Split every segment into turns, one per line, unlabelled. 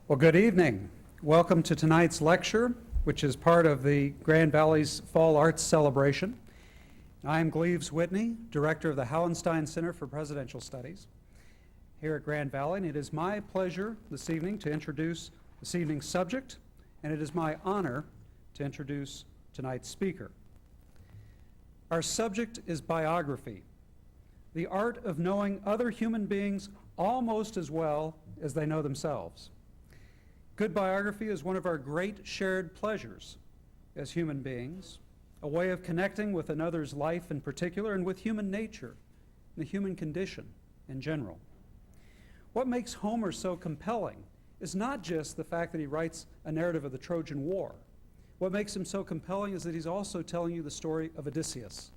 Well, good evening. Welcome to tonight's lecture, which is part of the Grand Valley's Fall Arts Celebration. I am Gleaves Whitney, Director of the Hauenstein Center for Presidential Studies here at Grand Valley, and it is my pleasure this evening to introduce this evening's subject, and it is my honor to introduce tonight's speaker. Our subject is biography, the art of knowing other human beings almost as well as they know themselves. Good biography is one of our great shared pleasures as human beings, a way of connecting with another's life in particular and with human nature, the human condition in general. What makes Homer so compelling is not just the fact that he writes a narrative of the Trojan War. What makes him so compelling is that he's also telling you the story of Odysseus,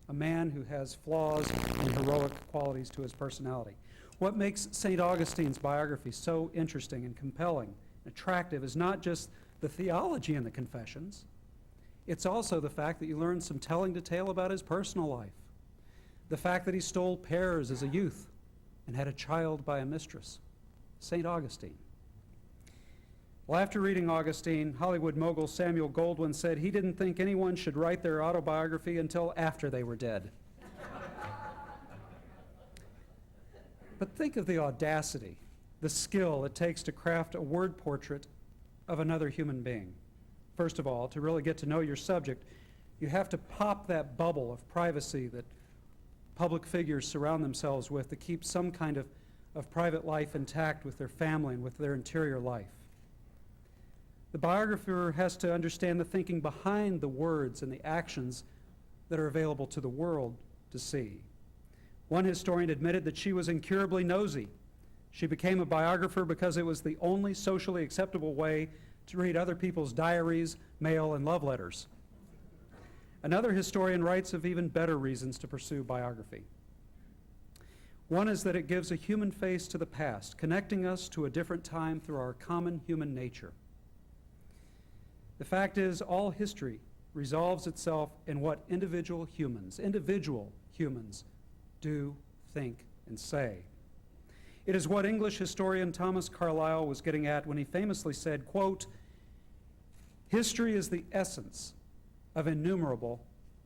a man who has flaws and heroic qualities to his personality. What makes St. Augustine's biography so interesting and compelling and attractive is not just the theology in the Confessions, it's also the fact that you learn some telling detail about his personal life. The fact that he stole pears as a youth and had a child by a mistress. St. Augustine. Well, after reading Augustine, Hollywood mogul Samuel Goldwyn said he didn't think anyone should write their autobiography until after they were dead. But think of the audacity, the skill it takes to craft a word portrait of another human being. First of all, to really get to know your subject, you have to pop that bubble of privacy that public figures surround themselves with to keep some kind of private life intact with their family and with their interior life. The biographer has to understand the thinking behind the words and the actions that are available to the world to see. One historian admitted that she was incurably nosy. She became a biographer because it was the only socially acceptable way to read other people's diaries, mail, and love letters. Another historian writes of even better reasons to pursue biography. One is that it gives a human face to the past, connecting us to a different time through our common human nature. The fact is, all history resolves itself in what individual humans do, think, and say. It is what English historian Thomas Carlyle was getting at when he famously said, quote, "History is the essence of innumerable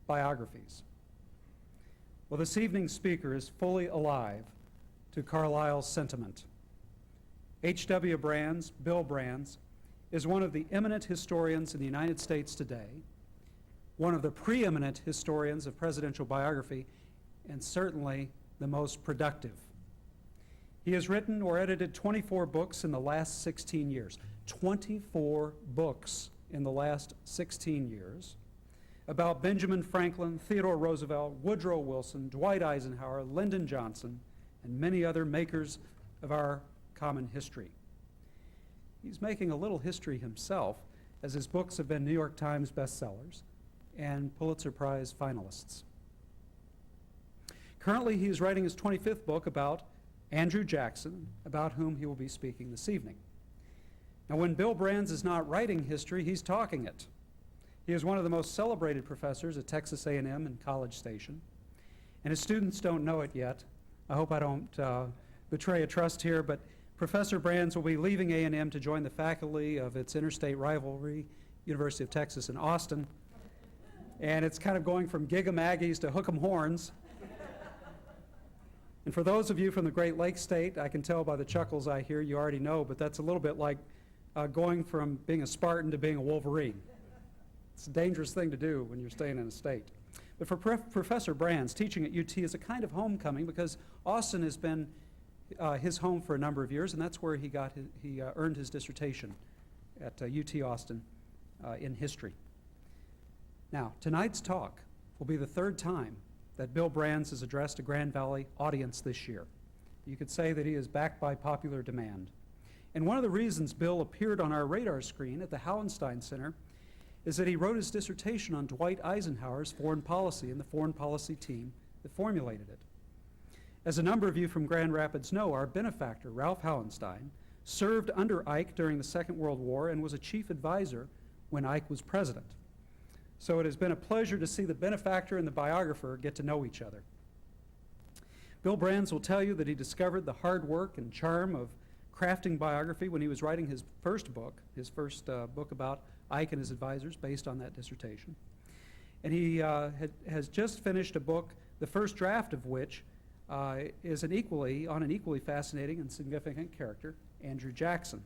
biographies." Well, this evening's speaker is fully alive to Carlyle's sentiment. H.W. Brands, Bill Brands, is one of the eminent historians in the United States today, one of the preeminent historians of presidential biography, and certainly the most productive. He has written or edited 24 books in the last 16 years. 24 books in the last 16 years about Benjamin Franklin, Theodore Roosevelt, Woodrow Wilson, Dwight Eisenhower, Lyndon Johnson, and many other makers of our common history. He's making a little history himself, as his books have been New York Times bestsellers and Pulitzer Prize finalists. Currently, he is writing his 25th book about Andrew Jackson, about whom he will be speaking this evening. Now, when Bill Brands is not writing history, he's talking it. He is one of the most celebrated professors at Texas A&M and College Station, and his students don't know it yet. I hope I don't betray a trust here, but Professor Brands will be leaving A&M to join the faculty of its interstate rivalry, University of Texas in Austin, and it's kind of going from Gig-'em-Aggies to Hook 'em Horns. And for those of you from the Great Lakes State, I can tell by the chuckles I hear, you already know, but that's a little bit like going from being a Spartan to being a Wolverine. It's a dangerous thing to do when you're staying in a state. But for Professor Brands, teaching at UT is a kind of homecoming because Austin has been his home for a number of years, and that's where he earned his dissertation at UT Austin in history. Now, tonight's talk will be the third time that Bill Brands has addressed a Grand Valley audience this year. You could say that he is backed by popular demand. And one of the reasons Bill appeared on our radar screen at the Hauenstein Center is that he wrote his dissertation on Dwight Eisenhower's foreign policy and the foreign policy team that formulated it. As a number of you from Grand Rapids know, our benefactor, Ralph Hauenstein, served under Ike during the Second World War and was a chief advisor when Ike was president. So it has been a pleasure to see the benefactor and the biographer get to know each other. Bill Brands will tell you that he discovered the hard work and charm of crafting biography when he was writing his first book about Ike and his advisors based on that dissertation. And he has just finished a book, the first draft of which is on an equally fascinating and significant character, Andrew Jackson.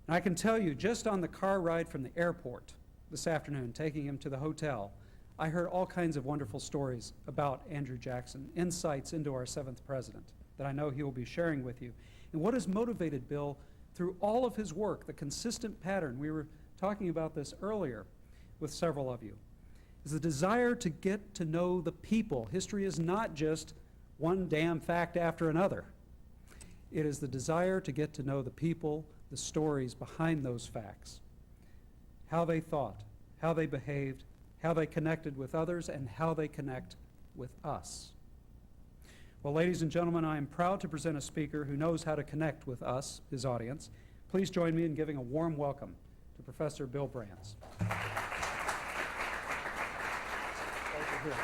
And I can tell you, just on the car ride from the airport this afternoon, taking him to the hotel, I heard all kinds of wonderful stories about Andrew Jackson, insights into our seventh president that I know he will be sharing with you. And what has motivated Bill through all of his work, the consistent pattern, we were talking about this earlier with several of you, is the desire to get to know the people. History is not just one damn fact after another. It is the desire to get to know the people, the stories behind those facts, how they thought, how they behaved, how they connected with others, and how they connect with us. Well, ladies and gentlemen, I am proud to present a speaker who knows how to connect with us, his audience. Please join me in giving a warm welcome to Professor Bill Brands. Over here.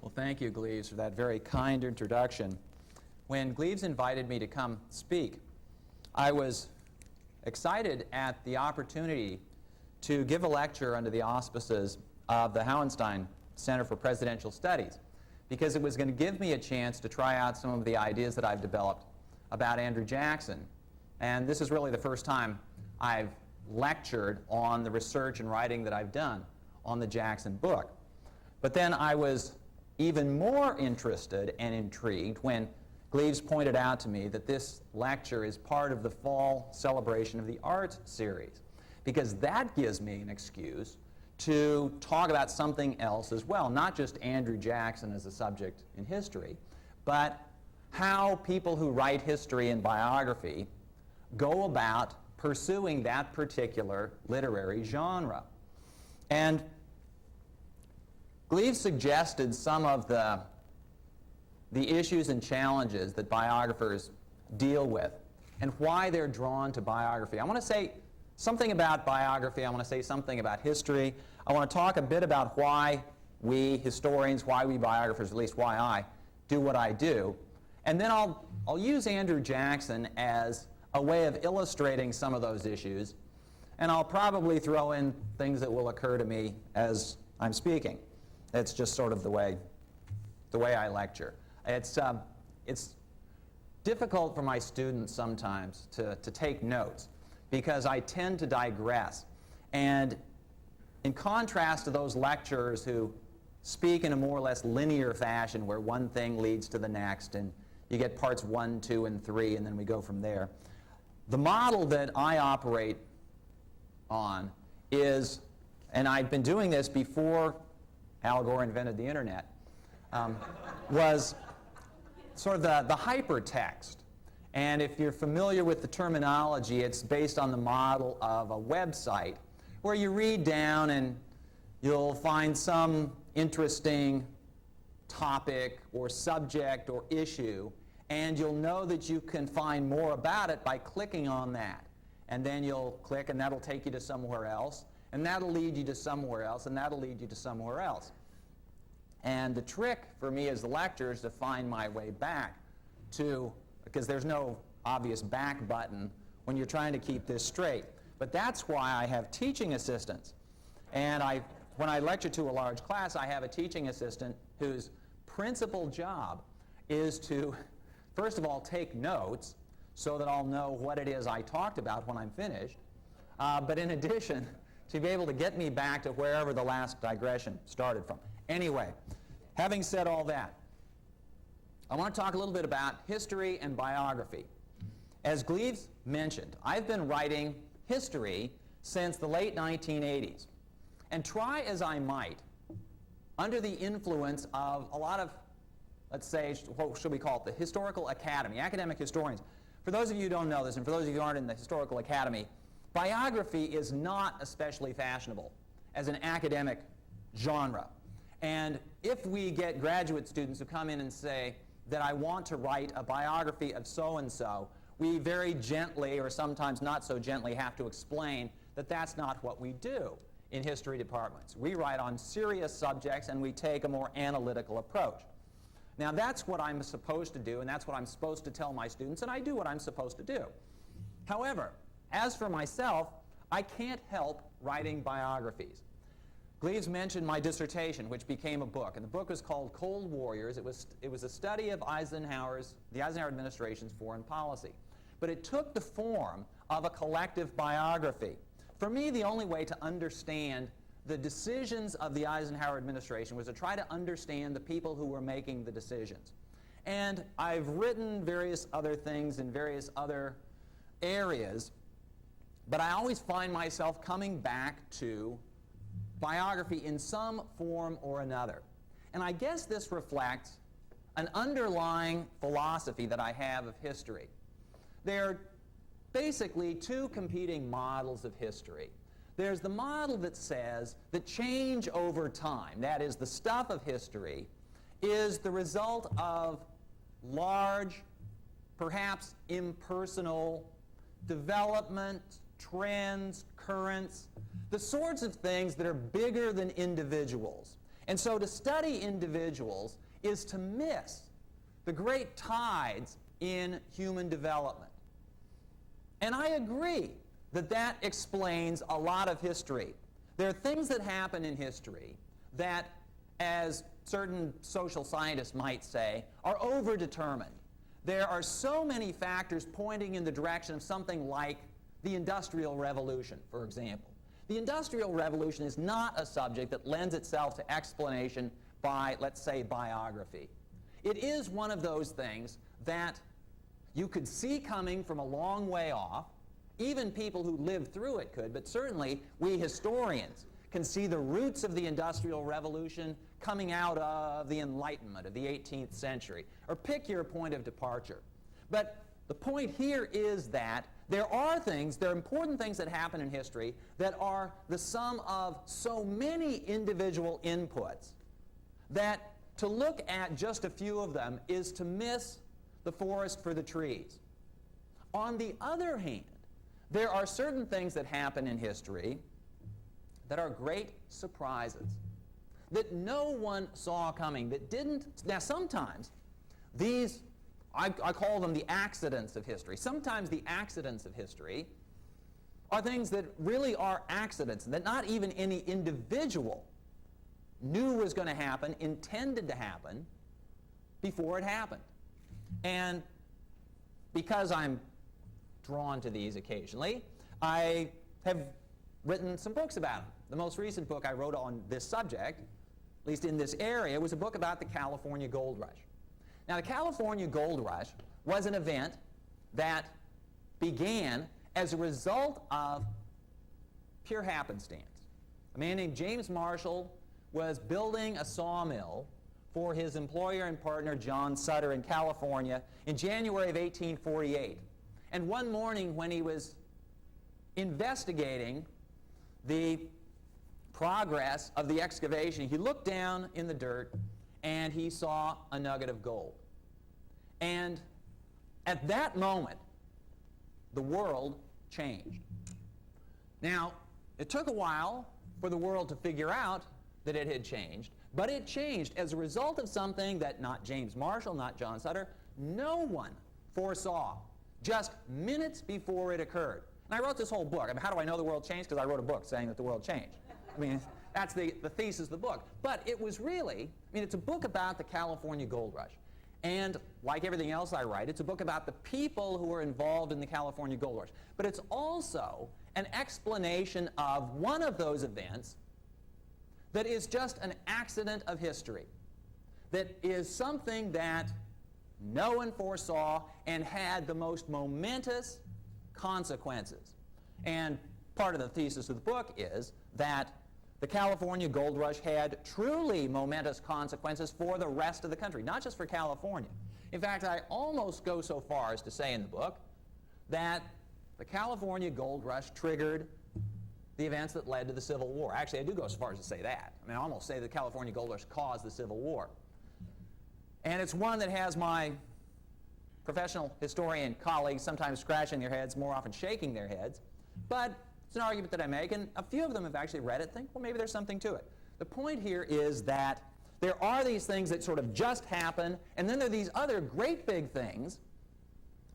Well, thank you, Gleaves, for that very kind introduction. When Gleaves invited me to come speak, I was excited at the opportunity to give a lecture under the auspices of the Hauenstein Center for Presidential Studies, because it was going to give me a chance to try out some of the ideas that I've developed about Andrew Jackson. And this is really the first time I've lectured on the research and writing that I've done on the Jackson book. But then I was even more interested and intrigued when Gleaves pointed out to me that this lecture is part of the fall celebration of the arts series, because that gives me an excuse to talk about something else as well, not just Andrew Jackson as a subject in history, but how people who write history and biography go about pursuing that particular literary genre. And Gleaves suggested some of the issues and challenges that biographers deal with and why they're drawn to biography. I want to say something about biography. I want to say something about history. I want to talk a bit about why we historians, why we biographers, at least why I, do what I do. And then I'll use Andrew Jackson as a way of illustrating some of those issues. And I'll probably throw in things that will occur to me as I'm speaking. It's just sort of the way I lecture. It's difficult for my students sometimes to take notes because I tend to digress. And in contrast to those lecturers who speak in a more or less linear fashion where one thing leads to the next and you get parts 1, 2, and 3 and then we go from there, the model that I operate on is, and I've been doing this before Al Gore invented the internet, was sort of the hypertext. And if you're familiar with the terminology, it's based on the model of a website where you read down and you'll find some interesting topic or subject or issue, and you'll know that you can find more about it by clicking on that. And then you'll click, and that'll take you to somewhere else, and that'll lead you to somewhere else, and that'll lead you to somewhere else. And the trick for me as the lecturer is to find my way back to, because there's no obvious back button when you're trying to keep this straight. But that's why I have teaching assistants. And when I lecture to a large class, I have a teaching assistant whose principal job is to, first of all, take notes so that I'll know what it is I talked about when I'm finished. But in addition, to be able to get me back to wherever the last digression started from. Anyway, having said all that, I want to talk a little bit about history and biography. As Gleaves mentioned, I've been writing history since the late 1980s. And try as I might, under the influence of a lot of, let's say, what should we call it, the Historical Academy, academic historians. For those of you who don't know this, and for those of you who aren't in the Historical Academy, biography is not especially fashionable as an academic genre. And if we get graduate students who come in and say that I want to write a biography of so-and-so, we very gently, or sometimes not so gently, have to explain that that's not what we do. in history departments. We write on serious subjects and we take a more analytical approach. Now that's what I'm supposed to do, and that's what I'm supposed to tell my students, and I do what I'm supposed to do. However, as for myself, I can't help writing biographies. Gleaves mentioned my dissertation, which became a book, and the book was called Cold Warriors. It was a study of the Eisenhower administration's foreign policy. But it took the form of a collective biography. For me, the only way to understand the decisions of the Eisenhower administration was to try to understand the people who were making the decisions. And I've written various other things in various other areas, but I always find myself coming back to biography in some form or another. And I guess this reflects an underlying philosophy that I have of history. There are basically two competing models of history. There's the model that says that change over time, that is, the stuff of history, is the result of large, perhaps impersonal development, trends, currents, the sorts of things that are bigger than individuals. And so to study individuals is to miss the great tides in human development. And I agree that that explains a lot of history. There are things that happen in history that, as certain social scientists might say, are overdetermined. There are so many factors pointing in the direction of something like the Industrial Revolution, for example. The Industrial Revolution is not a subject that lends itself to explanation by, let's say, biography. It is one of those things that you could see coming from a long way off. Even people who lived through it could, but certainly we historians can see the roots of the Industrial Revolution coming out of the Enlightenment of the 18th century, or pick your point of departure. But the point here is that there are important things that happen in history that are the sum of so many individual inputs that to look at just a few of them is to miss the forest for the trees. On the other hand, there are certain things that happen in history that are great surprises, that no one saw coming, that didn't. Now sometimes these, I call them the accidents of history. Sometimes the accidents of history are things that really are accidents, that not even any individual knew was going to happen, intended to happen, before it happened. And because I'm drawn to these occasionally, I have written some books about them. The most recent book I wrote on this subject, at least in this area, was a book about the California Gold Rush. Now, the California Gold Rush was an event that began as a result of pure happenstance. A man named James Marshall was building a sawmill for his employer and partner John Sutter in California in January of 1848. And one morning when he was investigating the progress of the excavation, he looked down in the dirt and he saw a nugget of gold. And at that moment, the world changed. Now, it took a while for the world to figure out that it had changed, but it changed as a result of something that not James Marshall, not John Sutter, no one foresaw just minutes before it occurred. And I wrote this whole book. I mean, how do I know the world changed? Because I wrote a book saying that the world changed. I mean, that's the thesis of the book. But it was really, I mean, it's a book about the California Gold Rush. And like everything else I write, it's a book about the people who were involved in the California Gold Rush. But it's also an explanation of one of those events that is just an accident of history, that is something that no one foresaw and had the most momentous consequences. And part of the thesis of the book is that the California Gold Rush had truly momentous consequences for the rest of the country, not just for California. In fact, I almost go so far as to say in the book that the California Gold Rush triggered the events that led to the Civil War. Actually, I do go so far as to say that. I mean, I almost say the California Gold Rush caused the Civil War. And it's one that has my professional historian colleagues sometimes scratching their heads, more often shaking their heads. But It's an argument that I make, and a few of them have actually read it, think, well, maybe there's something to it. The point here is that there are these things that sort of just happen, and then there are these other great big things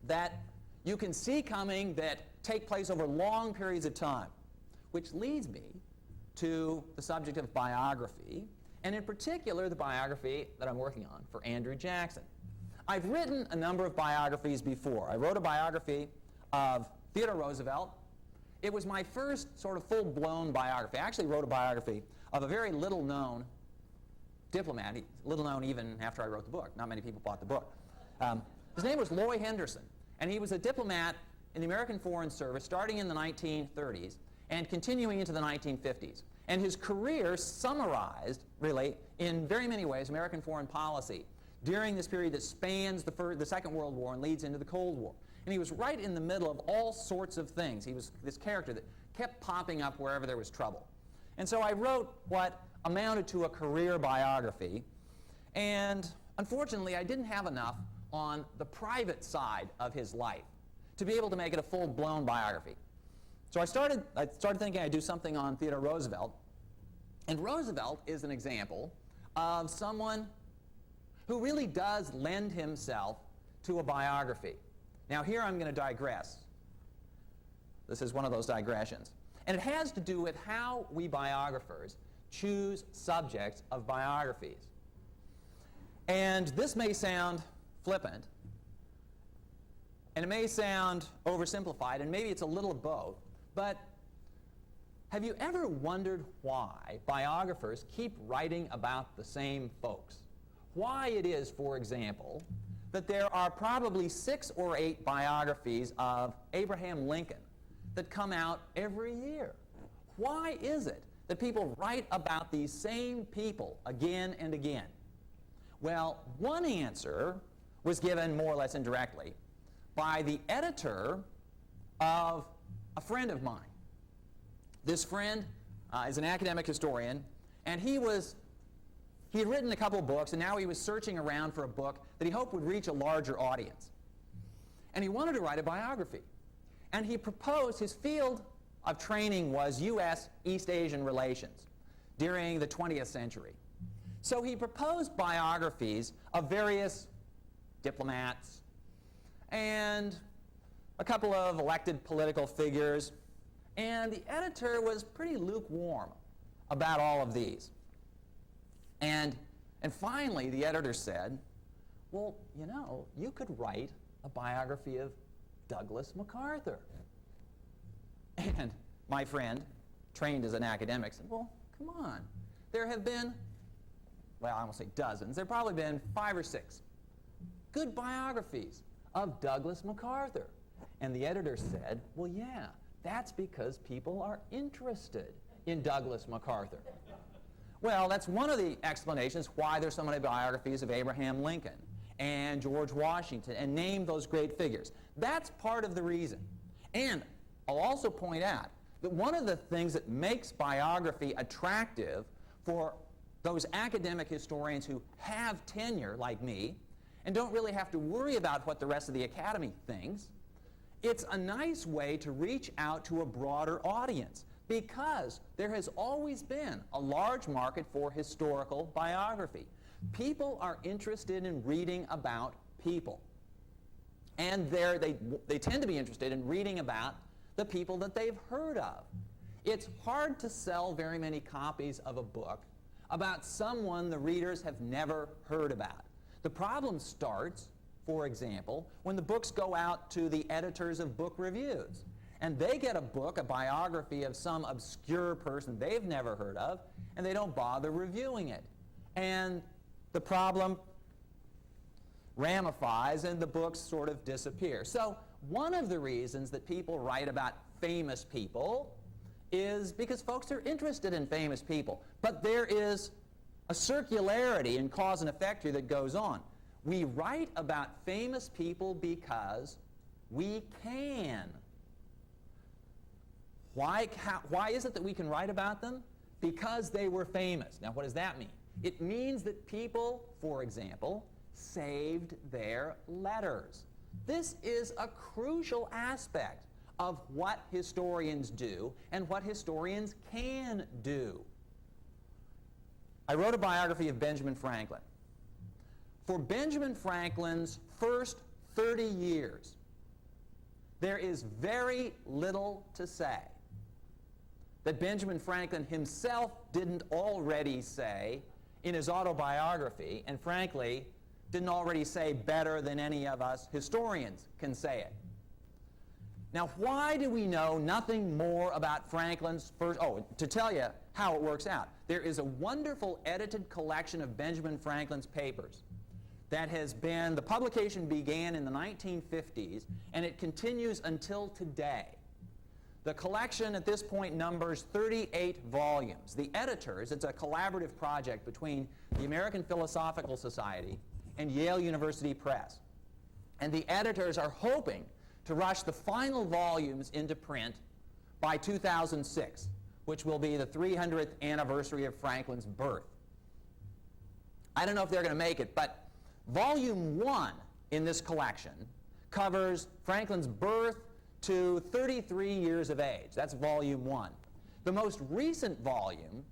that you can see coming that take place over long periods of time, which leads me to the subject of biography, and in particular the biography that I'm working on for Andrew Jackson. I've written a number of biographies before. I wrote a biography of Theodore Roosevelt. It was my first sort of full-blown biography. I actually wrote a biography of a very little-known diplomat, little-known even after I wrote the book. Not many people bought the book. His name was Loy Henderson, and he was a diplomat in the American Foreign Service starting in the 1930s and continuing into the 1950s. And his career summarized, really, in very many ways, American foreign policy during this period that spans the Second World War and leads into the Cold War. And he was right in the middle of all sorts of things. He was this character that kept popping up wherever there was trouble. And so I wrote what amounted to a career biography. And unfortunately, I didn't have enough on the private side of his life to be able to make it a full-blown biography. So I started thinking I'd do something on Theodore Roosevelt. And Roosevelt is an example of someone who really does lend himself to a biography. Now here I'm going to digress. This is one of those digressions. And it has to do with how we biographers choose subjects of biographies. And this may sound flippant, and it may sound oversimplified, and maybe it's a little of both, but have you ever wondered why biographers keep writing about the same folks? Why it is, for example, that there are probably 6 or 8 biographies of Abraham Lincoln that come out every year? Why is it that people write about these same people again and again? Well, one answer was given more or less indirectly by the editor of a friend of mine. This friend is an academic historian, and he had written a couple of books, and now he was searching around for a book that he hoped would reach a larger audience. And he wanted to write a biography. And he proposed, his field of training was U.S. East Asian relations during the 20th century. So he proposed biographies of various diplomats and a couple of elected political figures, and the editor was pretty lukewarm about all of these. And finally, the editor said, well, you know, you could write a biography of Douglas MacArthur. And my friend, trained as an academic, said, well, come on. There have been, well, I won't say dozens, there have probably been 5 or 6 good biographies of Douglas MacArthur. And the editor said, well, yeah, that's because people are interested in Douglas MacArthur. Well, that's one of the explanations why there's so many biographies of Abraham Lincoln and George Washington, and name those great figures. That's part of the reason. And I'll also point out that one of the things that makes biography attractive for those academic historians who have tenure, like me, and don't really have to worry about what the rest of the academy thinks, it's a nice way to reach out to a broader audience, because there has always been a large market for historical biography. People are interested in reading about people. And they tend to be interested in reading about the people that they've heard of. It's hard to sell very many copies of a book about someone the readers have never heard about. The problem starts, for example, when the books go out to the editors of book reviews. And they get a book, a biography of some obscure person they've never heard of, and they don't bother reviewing it. And the problem ramifies, and the books sort of disappear. So one of the reasons that people write about famous people is because folks are interested in famous people. But there is a circularity in cause and effect here that goes on. We write about famous people because we can. Why is it that we can write about them? Because they were famous. Now, what does that mean? It means that people, for example, saved their letters. This is a crucial aspect of what historians do and what historians can do. I wrote a biography of Benjamin Franklin. For Benjamin Franklin's first 30 years, there is very little to say that Benjamin Franklin himself didn't already say in his autobiography, and frankly, didn't already say better than any of us historians can say it. Now, why do we know nothing more about Franklin's first... Oh, to tell you how it works out, there is a wonderful edited collection of Benjamin Franklin's papers that has been... The publication began in the 1950s, and it continues until today. The collection at this point numbers 38 volumes. The editors, it's a collaborative project between the American Philosophical Society and Yale University Press. And the editors are hoping to rush the final volumes into print by 2006, which will be the 300th anniversary of Franklin's birth. I don't know if they're going to make it, but volume 1 in this collection covers Franklin's birth to 33 years of age. That's volume 1. The most recent volume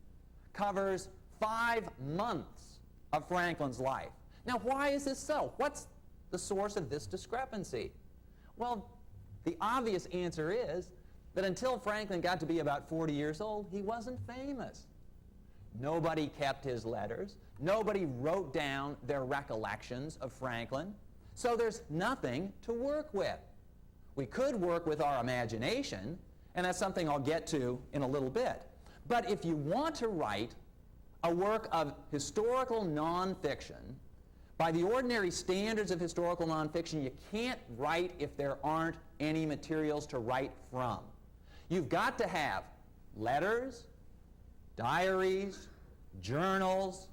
covers 5 months of Franklin's life. Now, why is this so? What's the source of this discrepancy? Well, the obvious answer is that until Franklin got to be about 40 years old, he wasn't famous. Nobody kept his letters. Nobody wrote down their recollections of Franklin. So there's nothing to work with. We could work with our imagination, and that's something I'll get to in a little bit. But if you want to write a work of historical nonfiction, by the ordinary standards of historical nonfiction, you can't write if there aren't any materials to write from. You've got to have letters, diaries, journals,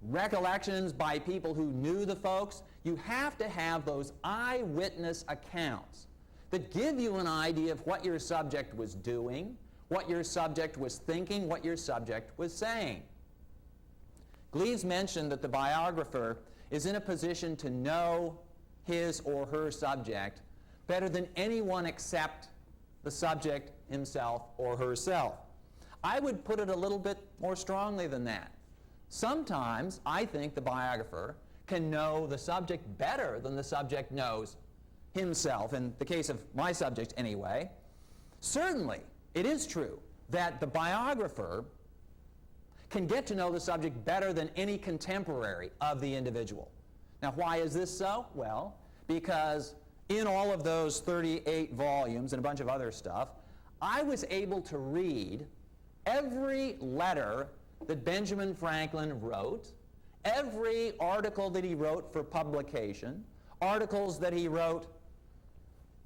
recollections by people who knew the folks. You have to have those eyewitness accounts that give you an idea of what your subject was doing, what your subject was thinking, what your subject was saying. Gleaves mentioned that the biographer is in a position to know his or her subject better than anyone except the subject himself or herself. I would put it a little bit more strongly than that. Sometimes I think the biographer can know the subject better than the subject knows himself, in the case of my subject anyway. Certainly, it is true that the biographer can get to know the subject better than any contemporary of the individual. Now, why is this so? Well, because in all of those 38 volumes and a bunch of other stuff, I was able to read every letter that Benjamin Franklin wrote, every article that he wrote for publication, articles that he wrote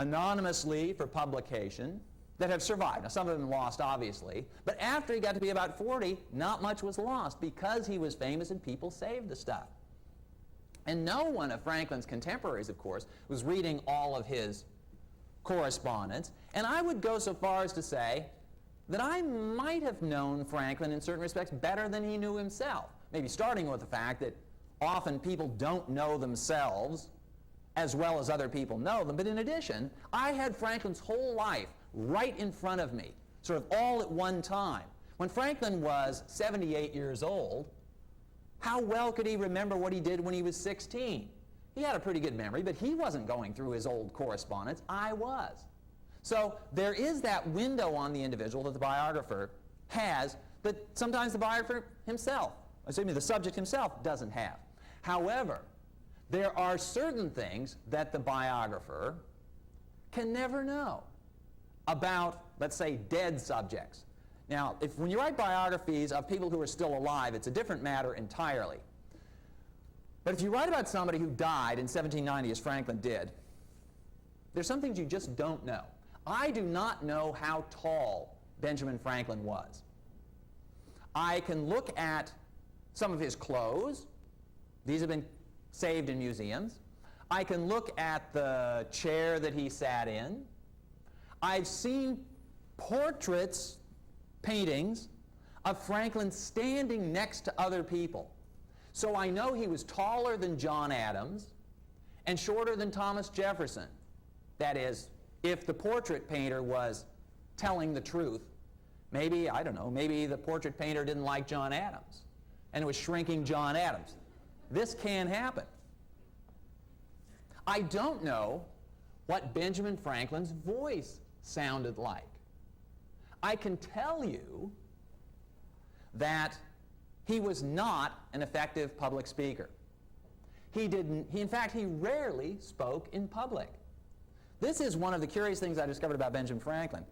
anonymously for publication, that have survived. Now, some of them lost, obviously, but after he got to be about 40, not much was lost because he was famous and people saved the stuff. And no one of Franklin's contemporaries, of course, was reading all of his correspondence, and I would go so far as to say that I might have known Franklin in certain respects better than he knew himself. Maybe starting with the fact that often people don't know themselves as well as other people know them, but in addition, I had Franklin's whole life right in front of me, sort of all at one time. When Franklin was 78 years old, how well could he remember what he did when he was 16? He had a pretty good memory, but he wasn't going through his old correspondence. I was. So there is that window on the individual that the biographer has that sometimes the biographer himself, the subject himself, doesn't have. However, there are certain things that the biographer can never know about, let's say, dead subjects. Now, when you write biographies of people who are still alive, it's a different matter entirely. But if you write about somebody who died in 1790, as Franklin did, there's some things you just don't know. I do not know how tall Benjamin Franklin was. I can look at some of his clothes. These have been saved in museums. I can look at the chair that he sat in. I've seen portraits, paintings, of Franklin standing next to other people. So I know he was taller than John Adams and shorter than Thomas Jefferson. That is, if the portrait painter was telling the truth. Maybe, I don't know, maybe the portrait painter didn't like John Adams and was shrinking John Adams. This can happen. I don't know what Benjamin Franklin's voice sounded like. I can tell you that he was not an effective public speaker. In fact, he rarely spoke in public. This is one of the curious things I discovered about Benjamin Franklin.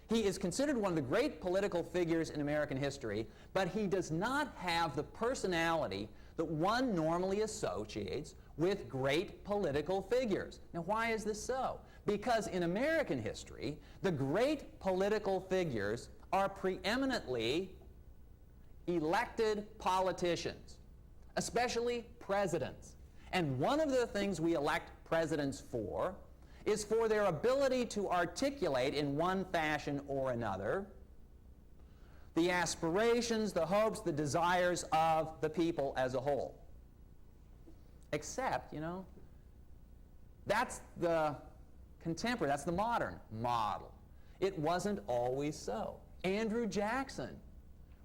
He is considered one of the great political figures in American history, but he does not have the personality that one normally associates with great political figures. Now, why is this so? Because in American history, the great political figures are preeminently elected politicians, especially presidents. And one of the things we elect presidents for is for their ability to articulate in one fashion or another the aspirations, the hopes, the desires of the people as a whole. Except, that's the contemporary, that's the modern model. It wasn't always so. Andrew Jackson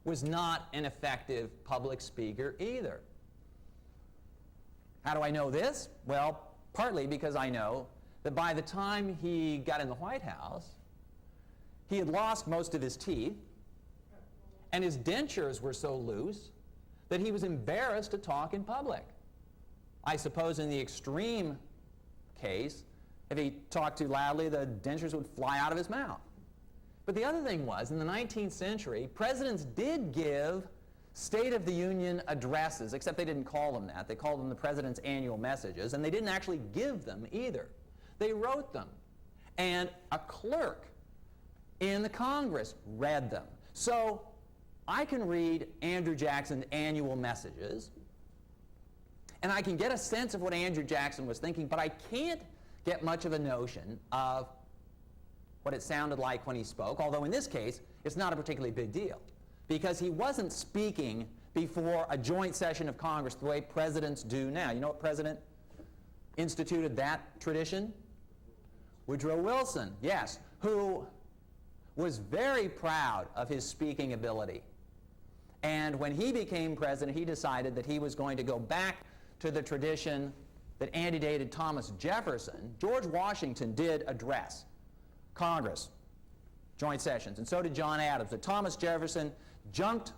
was not an effective public speaker either. How do I know this? Well, partly because I know that by the time he got in the White House, he had lost most of his teeth, and his dentures were so loose that he was embarrassed to talk in public. I suppose in the extreme case, if he talked too loudly, the dentures would fly out of his mouth. But the other thing was, in the 19th century, presidents did give State of the Union addresses, except they didn't call them that. They called them the President's Annual Messages, and they didn't actually give them either. They wrote them, and a clerk in the Congress read them. So I can read Andrew Jackson's annual messages, and I can get a sense of what Andrew Jackson was thinking, but I can't get much of a notion of what it sounded like when he spoke, although in this case, it's not a particularly big deal, because he wasn't speaking before a joint session of Congress the way presidents do now. You know what president instituted that tradition? Woodrow Wilson, yes, who was very proud of his speaking ability. And when he became president, he decided that he was going to go back to the tradition that antedated Thomas Jefferson. George Washington did address Congress, joint sessions, and so did John Adams. But Thomas Jefferson junked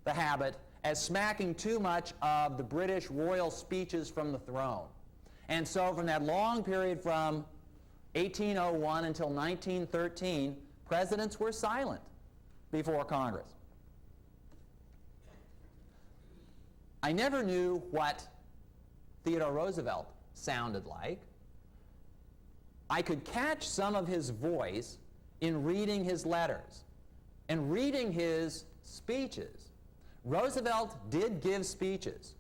the habit as smacking too much of the British royal speeches from the throne. And so from that long period from 1801 until 1913, presidents were silent before Congress. I never knew what Theodore Roosevelt sounded like. I could catch some of his voice in reading his letters and reading his speeches. Roosevelt did give speeches.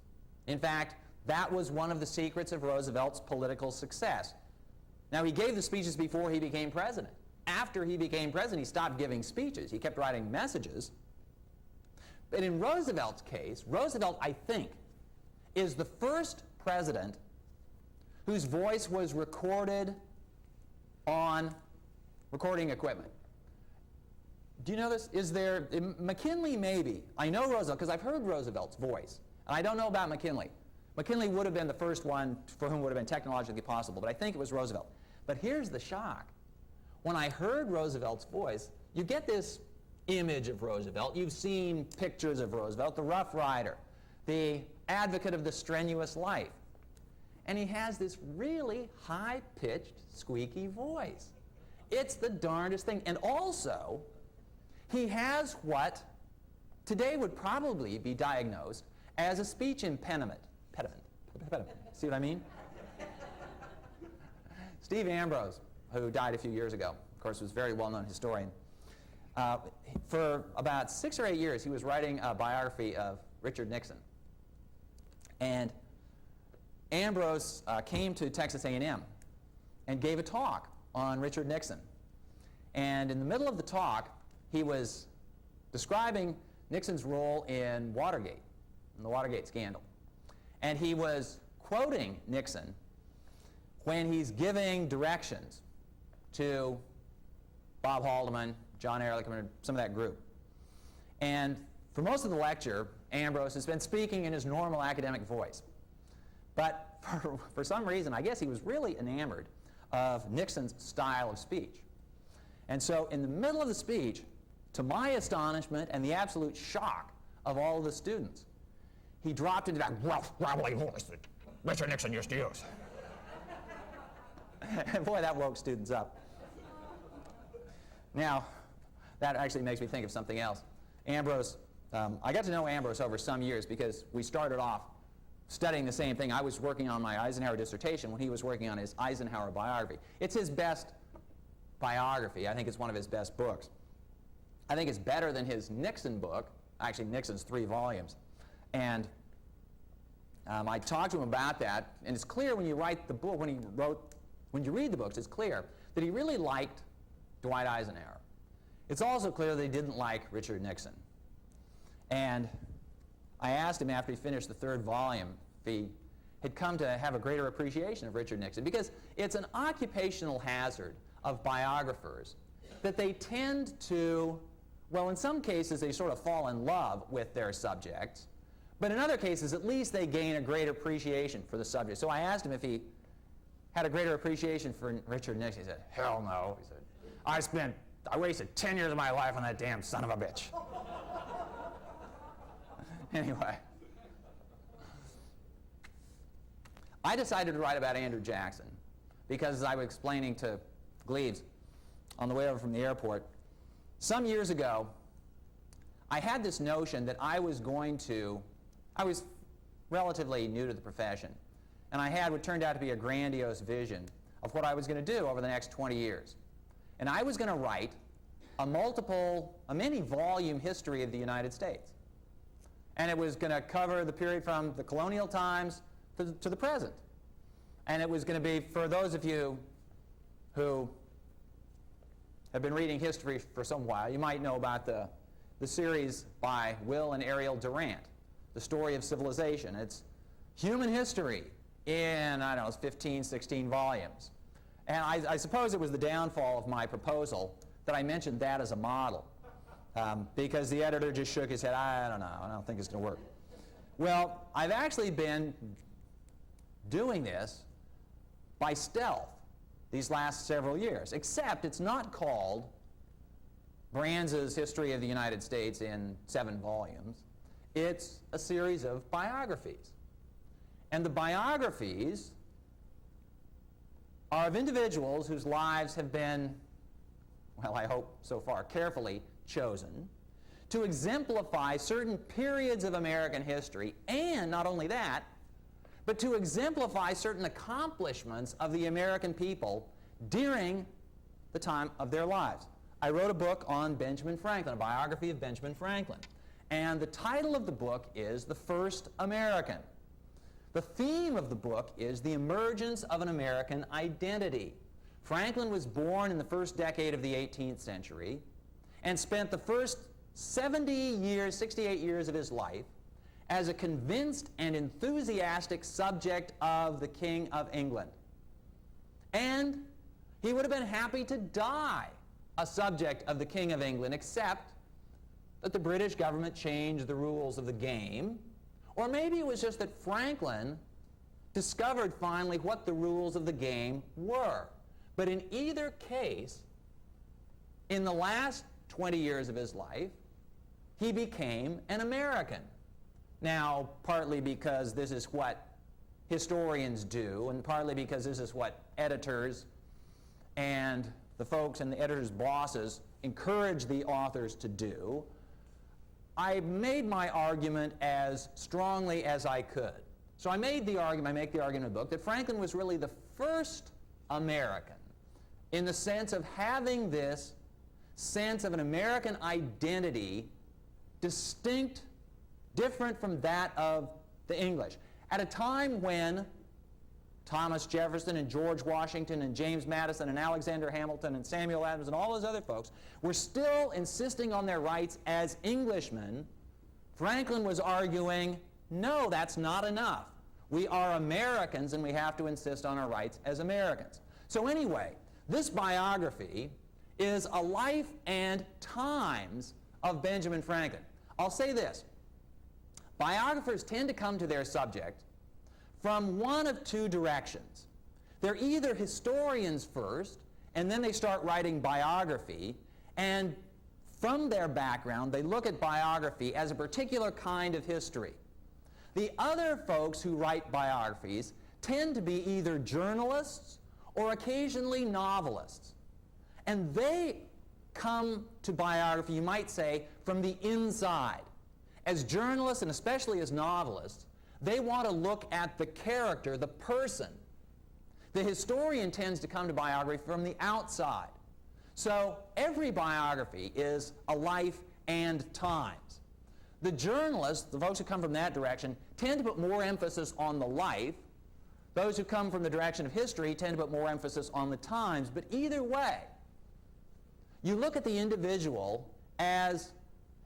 In fact, that was one of the secrets of Roosevelt's political success. Now, he gave the speeches before he became president. After he became president, he stopped giving speeches. He kept writing messages. But in Roosevelt's case, Roosevelt, I think, is the first president whose voice was recorded on recording equipment. Do you know this? Is there, McKinley maybe. I know Roosevelt because I've heard Roosevelt's voice. And I don't know about McKinley. McKinley would have been the first one for whom it would have been technologically possible, but I think it was Roosevelt. But here's the shock. When I heard Roosevelt's voice, you get this image of Roosevelt. You've seen pictures of Roosevelt, the Rough Rider, the advocate of the strenuous life. And he has this really high-pitched, squeaky voice. It's the darndest thing. And also, he has what today would probably be diagnosed as a speech impediment. See what I mean? Steve Ambrose, who died a few years ago, of course, was a very well-known historian. For about 6 or 8 years, he was writing a biography of Richard Nixon. And Ambrose came to Texas A&M and gave a talk on Richard Nixon. And in the middle of the talk, he was describing Nixon's role in Watergate, in the Watergate scandal. And he was quoting Nixon when he's giving directions to Bob Haldeman, John Ehrlichman, some of that group. And for most of the lecture, Ambrose has been speaking in his normal academic voice. But for some reason, I guess he was really enamored of Nixon's style of speech. And so in the middle of the speech, to my astonishment and the absolute shock of all of the students, he dropped into that rough, gravelly voice that Mr. Nixon used to use. And boy, that woke students up. Now, that actually makes me think of something else. Ambrose, I got to know Ambrose over some years because we started off studying the same thing. I was working on my Eisenhower dissertation when he was working on his Eisenhower biography. It's his best biography. I think it's one of his best books. I think it's better than his Nixon book. Actually, Nixon's 3 volumes. And I talked to him about that, and it's clear when you write the book, when you read the books, it's clear that he really liked Dwight Eisenhower. It's also clear that he didn't like Richard Nixon. And I asked him after he finished the 3rd volume if he had come to have a greater appreciation of Richard Nixon, because it's an occupational hazard of biographers that they tend to, well, in some cases they sort of fall in love with their subjects, but in other cases at least they gain a great appreciation for the subject. So I asked him if he had a greater appreciation for Richard Nixon. He said, hell no. He said, I wasted 10 years of my life on that damn son of a bitch. Anyway, I decided to write about Andrew Jackson because, as I was explaining to Gleaves on the way over from the airport, some years ago, I had this notion that I was relatively new to the profession, and I had what turned out to be a grandiose vision of what I was going to do over the next 20 years. And I was going to write a many-volume history of the United States. And it was going to cover the period from the colonial times to the present. And it was going to be, for those of you who have been reading history for some while, you might know about the series by Will and Ariel Durant, The Story of Civilization. It's human history in, I don't know, it's 15, 16 volumes. And I suppose it was the downfall of my proposal that I mentioned that as a model. Because the editor just shook his head, I don't know, I don't think it's going to work. Well, I've actually been doing this by stealth these last several years, except it's not called Branz's History of the United States in 7 volumes. It's a series of biographies. And the biographies are of individuals whose lives have been, well, I hope so far, carefully chosen to exemplify certain periods of American history, and not only that, but to exemplify certain accomplishments of the American people during the time of their lives. I wrote a book on Benjamin Franklin, a biography of Benjamin Franklin, and the title of the book is The First American. The theme of the book is the emergence of an American identity. Franklin was born in the first decade of the 18th century and spent the first 68 years of his life as a convinced and enthusiastic subject of the King of England. And he would have been happy to die a subject of the King of England, except that the British government changed the rules of the game. Or maybe it was just that Franklin discovered finally what the rules of the game were. But in either case, in the last 20 years of his life, he became an American. Now, partly because this is what historians do, and partly because this is what editors and the folks and the editors' bosses encourage the authors to do, I made my argument as strongly as I could. So I make the argument in the book that Franklin was really the first American in the sense of having this sense of an American identity distinct, different from that of the English. At a time when Thomas Jefferson and George Washington and James Madison and Alexander Hamilton and Samuel Adams and all those other folks were still insisting on their rights as Englishmen, Franklin was arguing, no, that's not enough. We are Americans and we have to insist on our rights as Americans. So anyway, This biography is a life and times of Benjamin Franklin. I'll say this. Biographers tend to come to their subject from one of two directions. They're either historians first, and then they start writing biography, and from their background, they look at biography as a particular kind of history. The other folks who write biographies tend to be either journalists or occasionally novelists. And they come to biography, you might say, from the inside. As journalists, and especially as novelists, they want to look at the character, the person. The historian tends to come to biography from the outside. So every biography is a life and times. The journalists, the folks who come from that direction, tend to put more emphasis on the life. Those who come from the direction of history tend to put more emphasis on the times. But either way, you look at the individual as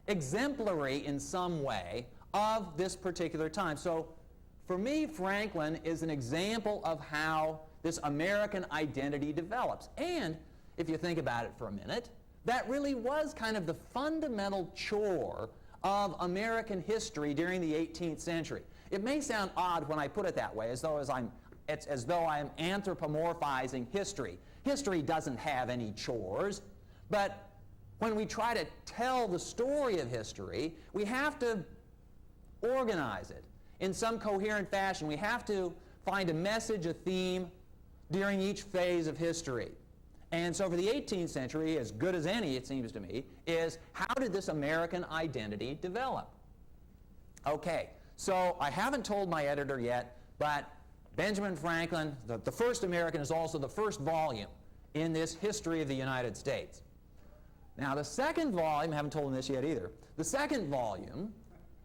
exemplary in some way of this particular time. So for me, Franklin is an example of how this American identity develops. And if you think about it for a minute, that really was kind of the fundamental chore of American history during the 18th century. It may sound odd when I put it that way, as though I'm anthropomorphizing history. History doesn't have any chores, but when we try to tell the story of history, we have to organize it in some coherent fashion. We have to find a message, a theme, during each phase of history. And so for the 18th century, as good as any, it seems to me, is how did this American identity develop? Okay, so I haven't told my editor yet, but Benjamin Franklin, the first American, is also the first volume in this history of the United States. Now the second volume, I haven't told him this yet either, the second volume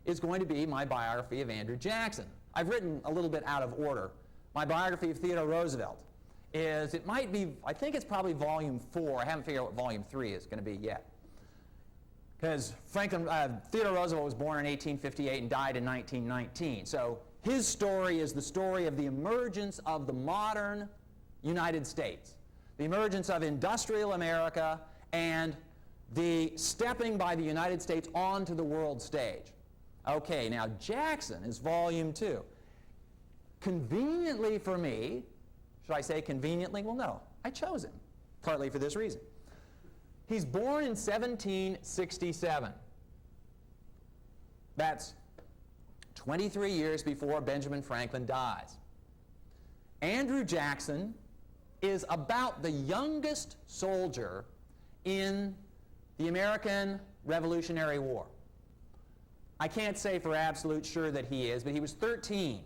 is going to be my biography of Andrew Jackson. I've written a little bit out of order. My biography of Theodore Roosevelt is, it might be, I think it's probably volume 4. I haven't figured out what volume 3 is going to be yet. Because Theodore Roosevelt was born in 1858 and died in 1919. So his story is the story of the emergence of the modern United States, the emergence of industrial America, and the stepping by the United States onto the world stage. Okay, now Jackson is volume 2. Conveniently for me, should I say conveniently? Well, no. I chose him, partly for this reason. He's born in 1767. That's 23 years before Benjamin Franklin dies. Andrew Jackson is about the youngest soldier in the American Revolutionary War. I can't say for absolute sure that he is, but he was 13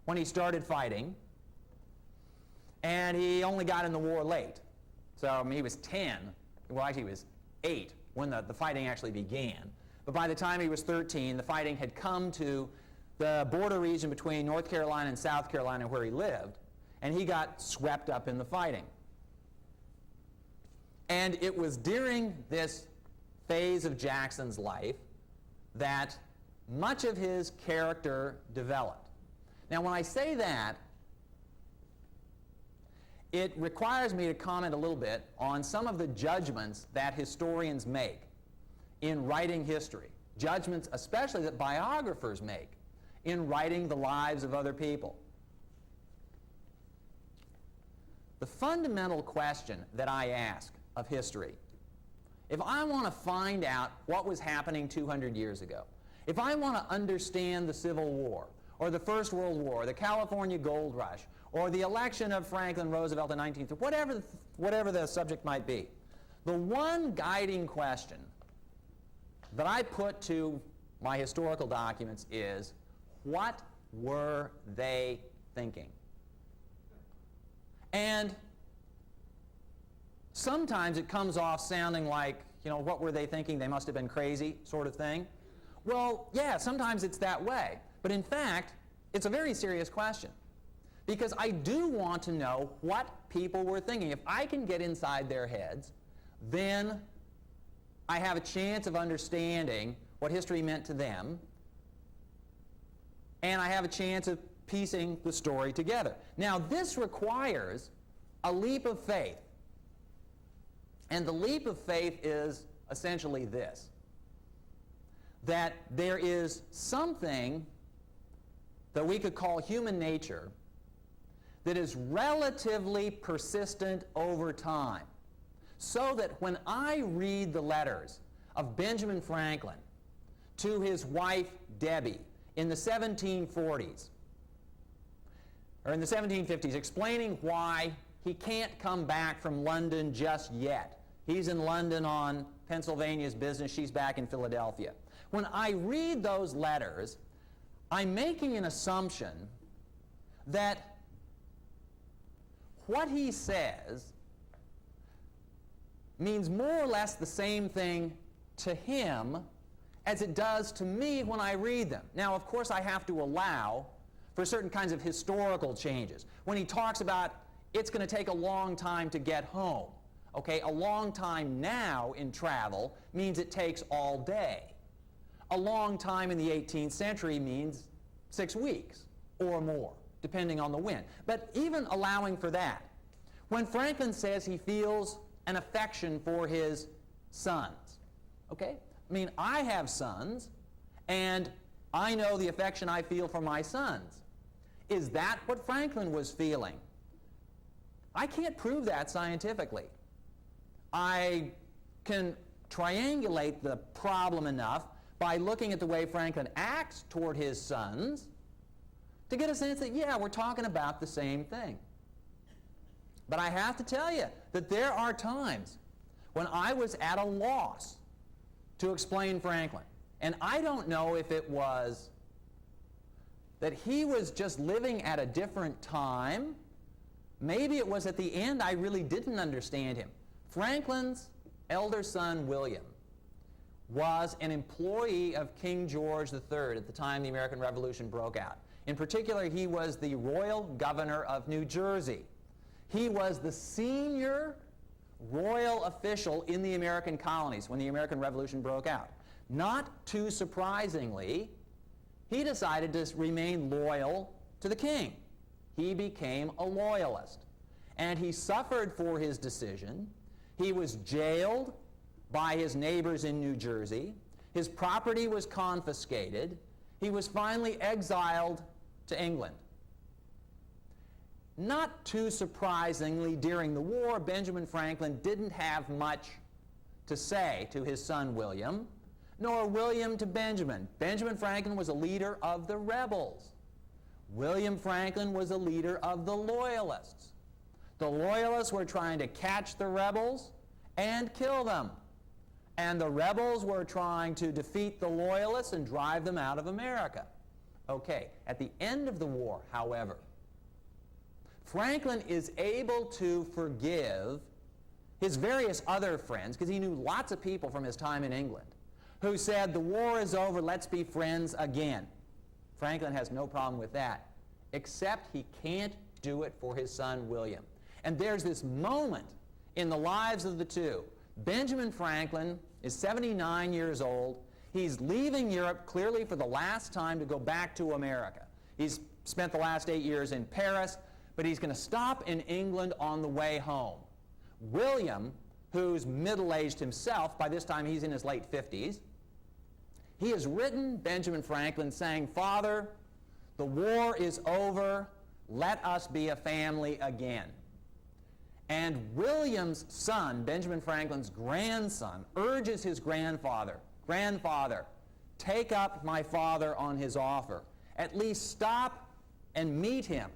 when he started fighting. And he only got in the war late. So I mean, he was 10. Well, actually, he was 8 when the fighting actually began. But by the time he was 13, the fighting had come to the border region between North Carolina and South Carolina where he lived, and he got swept up in the fighting. And it was during this phase of Jackson's life that much of his character developed. Now, when I say that, it requires me to comment a little bit on some of the judgments that historians make in writing history. Judgments especially that biographers make in writing the lives of other people. The fundamental question that I ask of history, if I want to find out what was happening 200 years ago, if I want to understand the Civil War, or the First World War, the California Gold Rush, or the election of Franklin Roosevelt in 1930, whatever the subject might be, the one guiding question that I put to my historical documents is, what were they thinking? And sometimes it comes off sounding like, what were they thinking? They must have been crazy, sort of thing. Well, yeah, sometimes it's that way. But in fact, it's a very serious question. Because I do want to know what people were thinking. If I can get inside their heads, then I have a chance of understanding what history meant to them, and I have a chance of piecing the story together. Now, this requires a leap of faith. And the leap of faith is essentially this, that there is something that we could call human nature that is relatively persistent over time. So that when I read the letters of Benjamin Franklin to his wife Debbie in the 1740s, or in the 1750s, explaining why he can't come back from London just yet. He's in London on Pennsylvania's business, she's back in Philadelphia. When I read those letters, I'm making an assumption that what he says means more or less the same thing to him as it does to me when I read them. Now, of course, I have to allow for certain kinds of historical changes. When he talks about it's going to take a long time to get home, okay, a long time now in travel means it takes all day. A long time in the 18th century means 6 weeks or more, depending on the wind. But even allowing for that, when Franklin says he feels an affection for his sons, okay? I mean, I have sons, and I know the affection I feel for my sons. Is that what Franklin was feeling? I can't prove that scientifically. I can triangulate the problem enough by looking at the way Franklin acts toward his sons to get a sense that, yeah, we're talking about the same thing. But I have to tell you that there are times when I was at a loss to explain Franklin. And I don't know if it was that he was just living at a different time. Maybe it was at the end I really didn't understand him. Franklin's elder son, William, was an employee of King George III at the time the American Revolution broke out. In particular, he was the royal governor of New Jersey. He was the senior royal official in the American colonies when the American Revolution broke out. Not too surprisingly, he decided to remain loyal to the king. He became a loyalist. And he suffered for his decision. He was jailed by his neighbors in New Jersey. His property was confiscated. He was finally exiled to England. Not too surprisingly, during the war, Benjamin Franklin didn't have much to say to his son William, nor William to Benjamin. Benjamin Franklin was a leader of the rebels. William Franklin was a leader of the Loyalists. The Loyalists were trying to catch the rebels and kill them. And the rebels were trying to defeat the Loyalists and drive them out of America. Okay, at the end of the war, however, Franklin is able to forgive his various other friends, because he knew lots of people from his time in England, who said, the war is over, let's be friends again. Franklin has no problem with that, except he can't do it for his son William. And there's this moment in the lives of the two. Benjamin Franklin is 79 years old. He's leaving Europe clearly for the last time to go back to America. He's spent the last 8 years in Paris, but he's going to stop in England on the way home. William, who's middle-aged himself, by this time he's in his late 50s, he has written Benjamin Franklin saying, Father, the war is over, let us be a family again. And William's son, Benjamin Franklin's grandson, urges his grandfather, Grandfather, take up my father on his offer. At least stop and meet him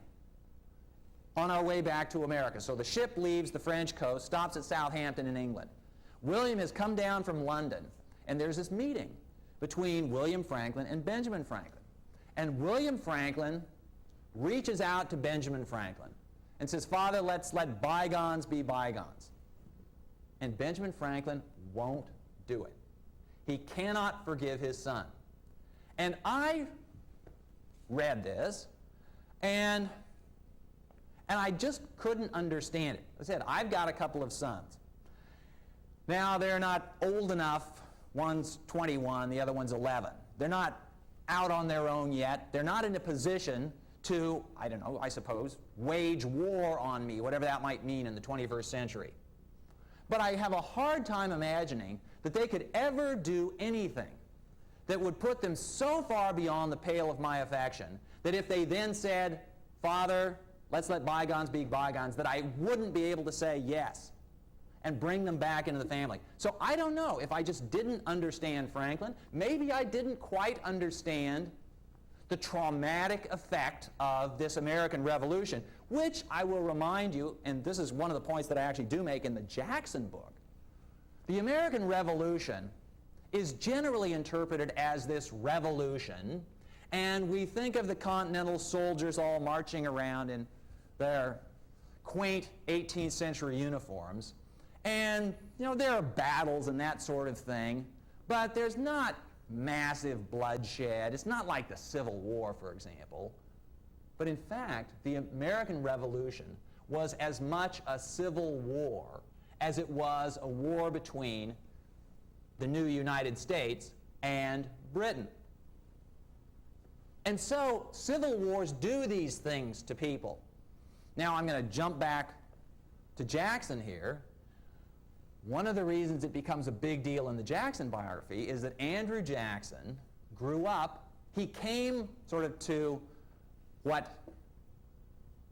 on our way back to America. So the ship leaves the French coast, stops at Southampton in England. William has come down from London, and there's this meeting between William Franklin and Benjamin Franklin. And William Franklin reaches out to Benjamin Franklin and says, Father, let's let bygones be bygones. And Benjamin Franklin won't do it. He cannot forgive his son. And I read this, and I just couldn't understand it. I said, I've got a couple of sons. Now, they're not old enough. One's 21, the other one's 11. They're not out on their own yet. They're not in a position to, I don't know, I suppose, wage war on me, whatever that might mean in the 21st century. But I have a hard time imagining that they could ever do anything that would put them so far beyond the pale of my affection that if they then said, Father, let's let bygones be bygones, that I wouldn't be able to say yes and bring them back into the family. So I don't know if I just didn't understand Franklin. Maybe I didn't quite understand the traumatic effect of this American Revolution, which I will remind you, and this is one of the points that I actually do make in the Jackson book. The American Revolution is generally interpreted as this revolution, and we think of the Continental soldiers all marching around in their quaint 18th century uniforms, and there are battles and that sort of thing, but there's not massive bloodshed. It's not like the Civil War, for example. But in fact, the American Revolution was as much a civil war as it was a war between the new United States and Britain. And so civil wars do these things to people. Now I'm going to jump back to Jackson here. One of the reasons it becomes a big deal in the Jackson biography is that Andrew Jackson grew up, he came sort of to what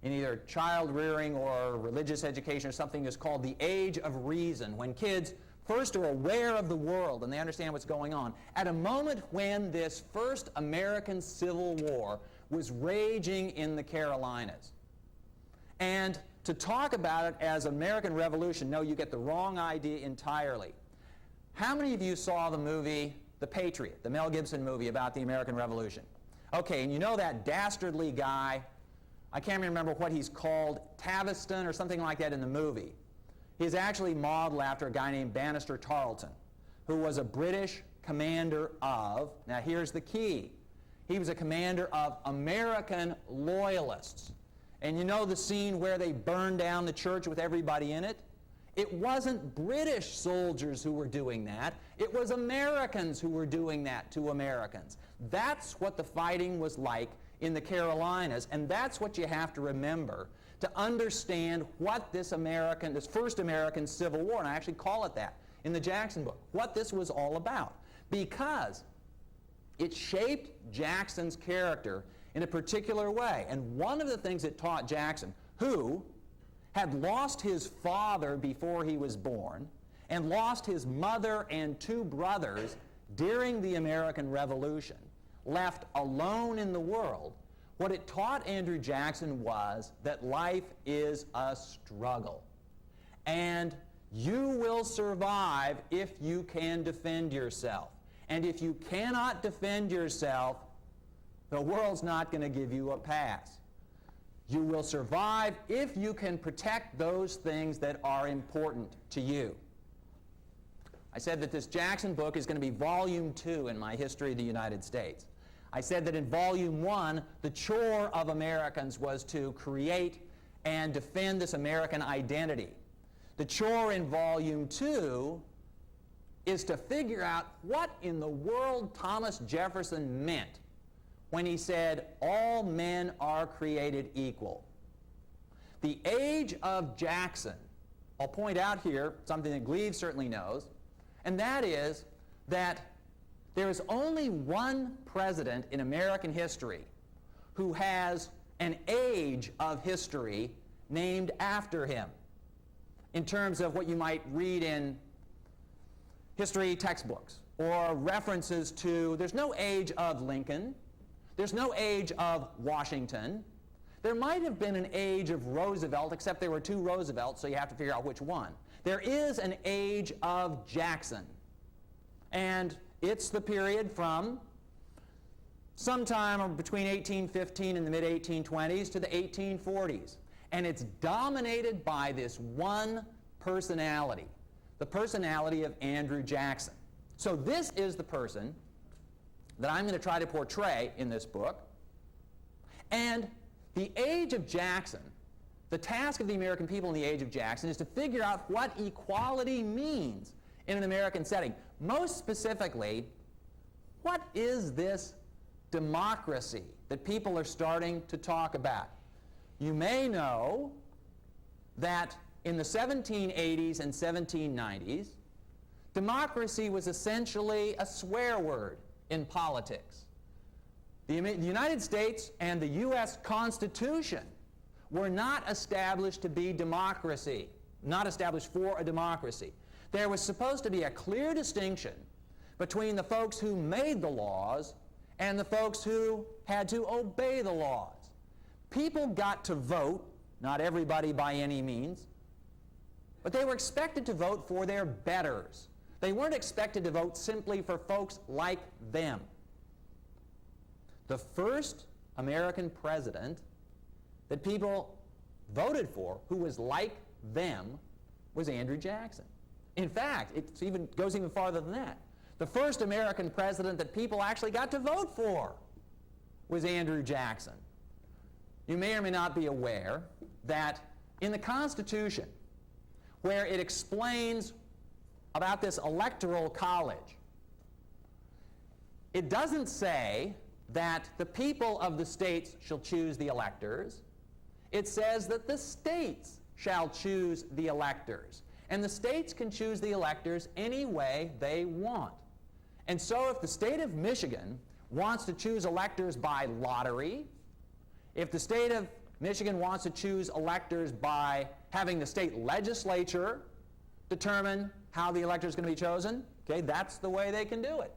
in either child rearing or religious education or something is called the age of reason, when kids first are aware of the world and they understand what's going on, at a moment when this first American Civil War was raging in the Carolinas. And to talk about it as American Revolution, no, you get the wrong idea entirely. How many of you saw the movie The Patriot, the Mel Gibson movie about the American Revolution? Okay, and you know that dastardly guy, I can't remember what he's called, Taviston or something like that in the movie. He's actually modeled after a guy named Bannister Tarleton, who was a British commander of, now here's the key, he was a commander of American loyalists. And you know the scene where they burned down the church with everybody in it? It wasn't British soldiers who were doing that. It was Americans who were doing that to Americans. That's what the fighting was like in the Carolinas, and that's what you have to remember to understand what this first American Civil War, and I actually call it that in the Jackson book, what this was all about. Because it shaped Jackson's character in a particular way. And one of the things it taught Jackson, who had lost his father before he was born and lost his mother and two brothers during the American Revolution, left alone in the world, what it taught Andrew Jackson was that life is a struggle. And you will survive if you can defend yourself. And if you cannot defend yourself, the world's not going to give you a pass. You will survive if you can protect those things that are important to you. I said that this Jackson book is going to be volume 2 in my history of the United States. I said that in volume 1, the chore of Americans was to create and defend this American identity. The chore in volume 2 is to figure out what in the world Thomas Jefferson meant when he said, all men are created equal. The age of Jackson, I'll point out here something that Gleaves certainly knows, and that is that there is only one president in American history who has an age of history named after him, in terms of what you might read in history textbooks or references to, there's no age of Lincoln, there's no age of Washington. There might have been an age of Roosevelt, except there were two Roosevelts, so you have to figure out which one. There is an age of Jackson, and it's the period from sometime between 1815 and the mid-1820s to the 1840s, and it's dominated by this one personality, the personality of Andrew Jackson. So this is the person that I'm going to try to portray in this book. And the age of Jackson, the task of the American people in the age of Jackson is to figure out what equality means in an American setting. Most specifically, what is this democracy that people are starting to talk about? You may know that in the 1780s and 1790s, democracy was essentially a swear word in politics. The United States and the U.S. Constitution were not established to be democracy, not established for a democracy. There was supposed to be a clear distinction between the folks who made the laws and the folks who had to obey the laws. People got to vote, not everybody by any means, but they were expected to vote for their betters. They weren't expected to vote simply for folks like them. The first American president that people voted for who was like them was Andrew Jackson. In fact, it goes even farther than that. The first American president that people actually got to vote for was Andrew Jackson. You may or may not be aware that in the Constitution, where it explains about this electoral college, it doesn't say that the people of the states shall choose the electors. It says that the states shall choose the electors. And the states can choose the electors any way they want. And so if the state of Michigan wants to choose electors by lottery, if the state of Michigan wants to choose electors by having the state legislature determine how the elector is going to be chosen, okay, that's the way they can do it.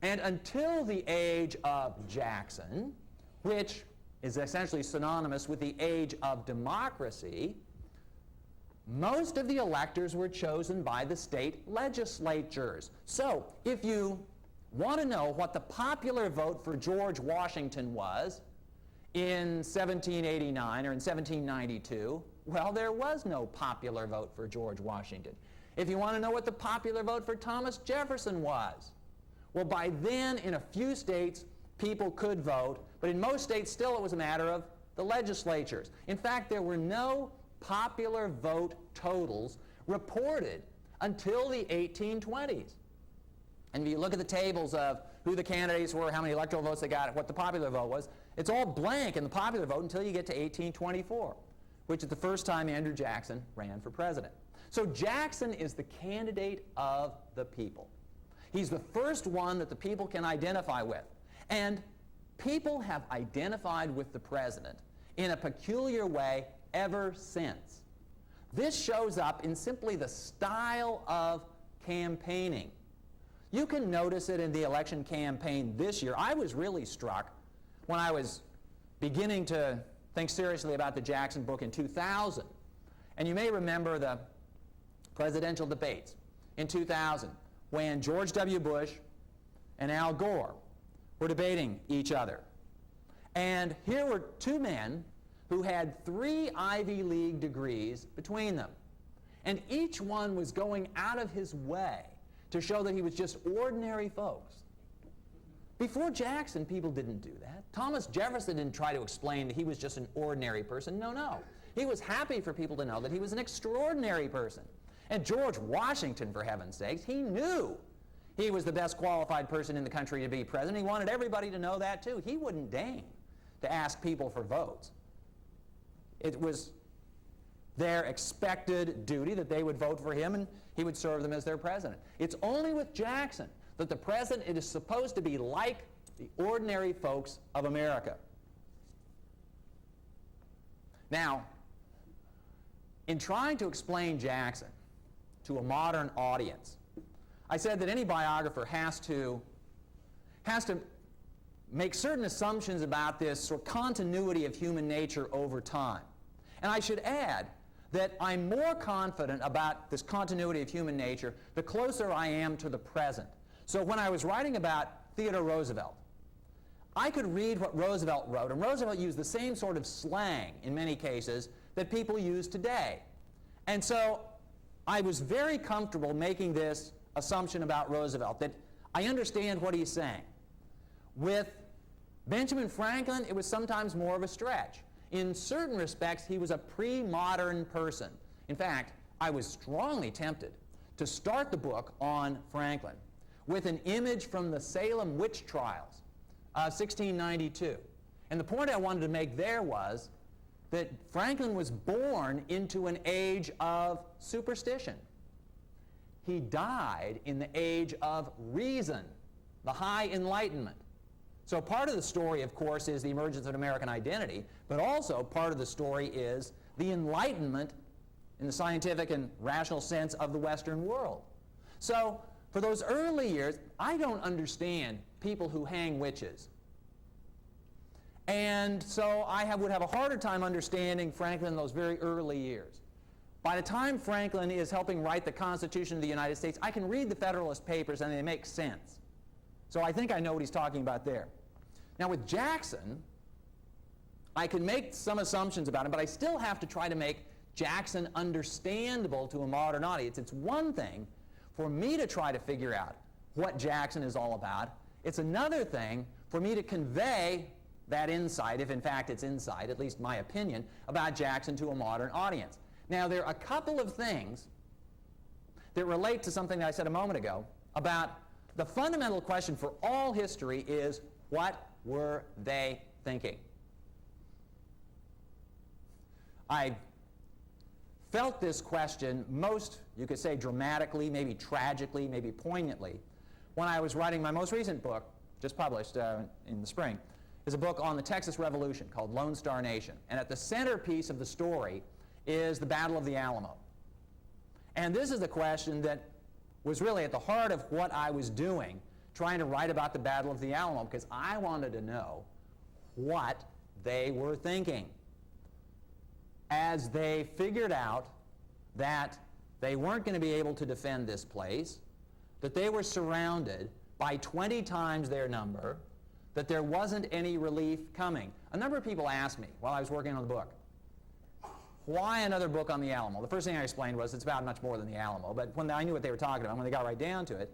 And until the age of Jackson, which is essentially synonymous with the age of democracy, most of the electors were chosen by the state legislatures. So if you want to know what the popular vote for George Washington was in 1789 or in 1792, well, there was no popular vote for George Washington. If you want to know what the popular vote for Thomas Jefferson was, well, by then, in a few states, people could vote, but in most states, still it was a matter of the legislatures. In fact, there were no popular vote totals reported until the 1820s. And if you look at the tables of who the candidates were, how many electoral votes they got, what the popular vote was, it's all blank in the popular vote until you get to 1824, which is the first time Andrew Jackson ran for president. So Jackson is the candidate of the people. He's the first one that the people can identify with. And people have identified with the president in a peculiar way ever since. This shows up in simply the style of campaigning. You can notice it in the election campaign this year. I was really struck when I was beginning to think seriously about the Jackson book in 2000. And you may remember the presidential debates in 2000 when George W. Bush and Al Gore were debating each other. And here were two men who had 3 Ivy League degrees between them. And each one was going out of his way to show that he was just ordinary folks. Before Jackson, people didn't do that. Thomas Jefferson didn't try to explain that he was just an ordinary person. No. He was happy for people to know that he was an extraordinary person. And George Washington, for heaven's sakes, he knew he was the best qualified person in the country to be president. He wanted everybody to know that too. He wouldn't deign to ask people for votes. It was their expected duty that they would vote for him and he would serve them as their president. It's only with Jackson that the president is supposed to be like the ordinary folks of America. Now, in trying to explain Jackson to a modern audience, I said that any biographer has to make certain assumptions about this sort of continuity of human nature over time. And I should add that I'm more confident about this continuity of human nature the closer I am to the present. So when I was writing about Theodore Roosevelt, I could read what Roosevelt wrote, and Roosevelt used the same sort of slang in many cases that people use today. And so I was very comfortable making this assumption about Roosevelt, that I understand what he's saying. With Benjamin Franklin, it was sometimes more of a stretch. In certain respects, he was a pre-modern person. In fact, I was strongly tempted to start the book on Franklin with an image from the Salem witch trials of 1692. And the point I wanted to make there was that Franklin was born into an age of superstition. He died in the age of reason, the high Enlightenment. So part of the story, of course, is the emergence of American identity, but also part of the story is the Enlightenment in the scientific and rational sense of the Western world. So for those early years, I don't understand people who hang witches. And so I would have a harder time understanding Franklin in those very early years. By the time Franklin is helping write the Constitution of the United States, I can read the Federalist Papers and they make sense. So I think I know what he's talking about there. Now with Jackson, I can make some assumptions about him, but I still have to try to make Jackson understandable to a modern audience. It's one thing for me to try to figure out what Jackson is all about. It's another thing for me to convey that insight, if in fact it's insight, at least my opinion, about Jackson to a modern audience. Now there are a couple of things that relate to something that I said a moment ago about the fundamental question for all history is, what were they thinking? I felt this question most, you could say, dramatically, maybe tragically, maybe poignantly, when I was writing my most recent book, just published in the spring, is a book on the Texas Revolution called Lone Star Nation. And at the centerpiece of the story is the Battle of the Alamo. And this is the question that was really at the heart of what I was doing, trying to write about the Battle of the Alamo, because I wanted to know what they were thinking as they figured out that they weren't going to be able to defend this place, that they were surrounded by 20 times their number, that there wasn't any relief coming. A number of people asked me while I was working on the book, why another book on the Alamo? The first thing I explained was it's about much more than the Alamo, but when I knew what they were talking about, when they got right down to it,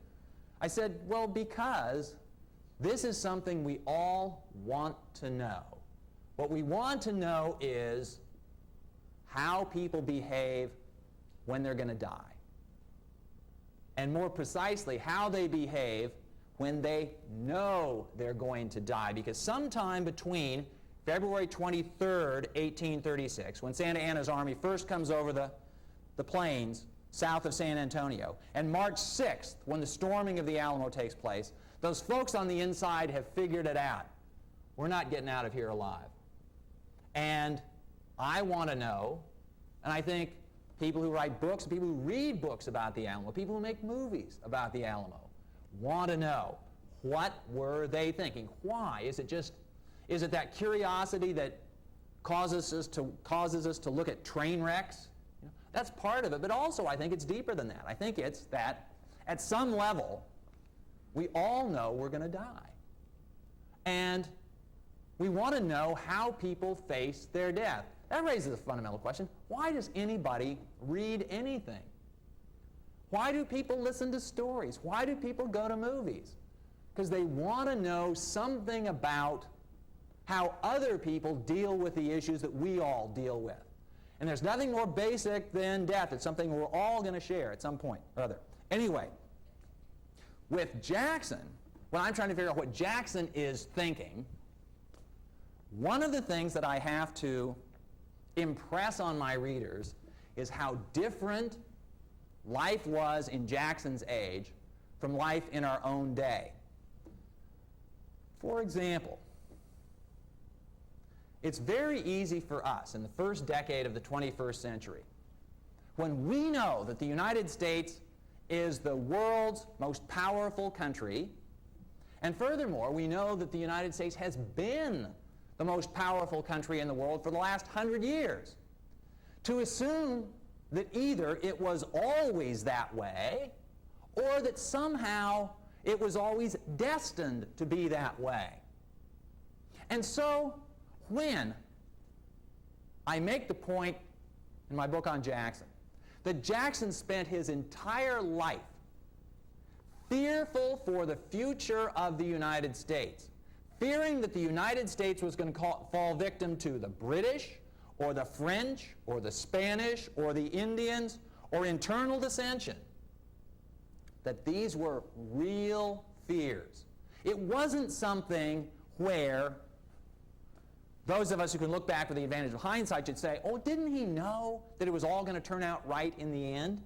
I said, well, because this is something we all want to know. What we want to know is how people behave when they're going to die. And more precisely, how they behave when they know they're going to die. Because sometime between February 23rd, 1836, when Santa Anna's army first comes over the plains south of San Antonio, and March 6th, when the storming of the Alamo takes place, those folks on the inside have figured it out. We're not getting out of here alive. And I want to know, and I think people who write books, people who read books about the Alamo, people who make movies about the Alamo, want to know, what were they thinking? Why? Is it that curiosity that causes us to look at train wrecks? You know, that's part of it, but also I think it's deeper than that. I think it's that at some level, we all know we're going to die. And we want to know how people face their death. That raises a fundamental question. Why does anybody read anything? Why do people listen to stories? Why do people go to movies? Because they want to know something about how other people deal with the issues that we all deal with. And there's nothing more basic than death. It's something we're all going to share at some point or other. Anyway, with Jackson, when I'm trying to figure out what Jackson is thinking, one of the things that I have to impress on my readers is how different life was in Jackson's age from life in our own day. For example, it's very easy for us in the first decade of the 21st century, when we know that the United States is the world's most powerful country, and furthermore, we know that the United States has been the most powerful country in the world for the last 100 years, to assume that either it was always that way or that somehow it was always destined to be that way. And so when I make the point in my book on Jackson that Jackson spent his entire life fearful for the future of the United States, fearing that the United States was going to fall victim to the British or the French or the Spanish or the Indians or internal dissension, that these were real fears. It wasn't something where those of us who can look back with the advantage of hindsight should say, oh, didn't he know that it was all going to turn out right in the end?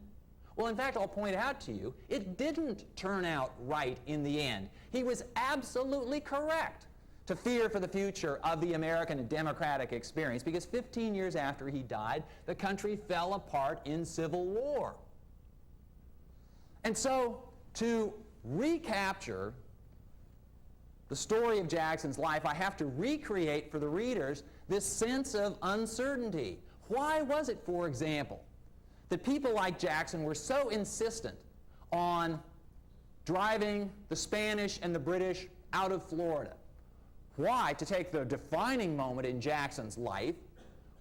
Well, in fact, I'll point out to you, it didn't turn out right in the end. He was absolutely correct to fear for the future of the American democratic experience, because 15 years after he died, the country fell apart in civil war. And so, to recapture the story of Jackson's life, I have to recreate for the readers this sense of uncertainty. Why was it, for example, that people like Jackson were so insistent on driving the Spanish and the British out of Florida? Why, to take the defining moment in Jackson's life,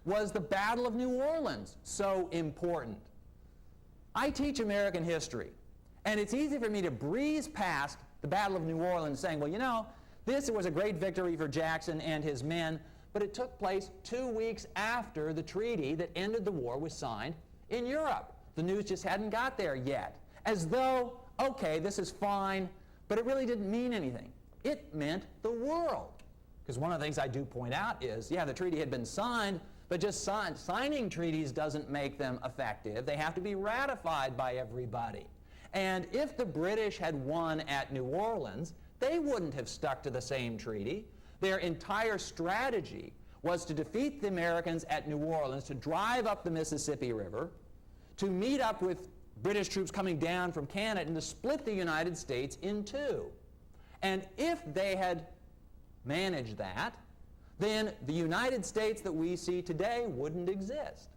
was the Battle of New Orleans so important? I teach American history, and it's easy for me to breeze past the Battle of New Orleans saying, well, you know, this was a great victory for Jackson and his men, but it took place 2 weeks after the treaty that ended the war was signed in Europe. The news just hadn't got there yet. As though, okay, this is fine, but it really didn't mean anything. It meant the world. Because one of the things I do point out is, yeah, the treaty had been signed, but just signing treaties doesn't make them effective. They have to be ratified by everybody. And if the British had won at New Orleans, they wouldn't have stuck to the same treaty. Their entire strategy was to defeat the Americans at New Orleans, to drive up the Mississippi River, to meet up with British troops coming down from Canada, and to split the United States in two. And if they had managed that, then the United States that we see today wouldn't exist.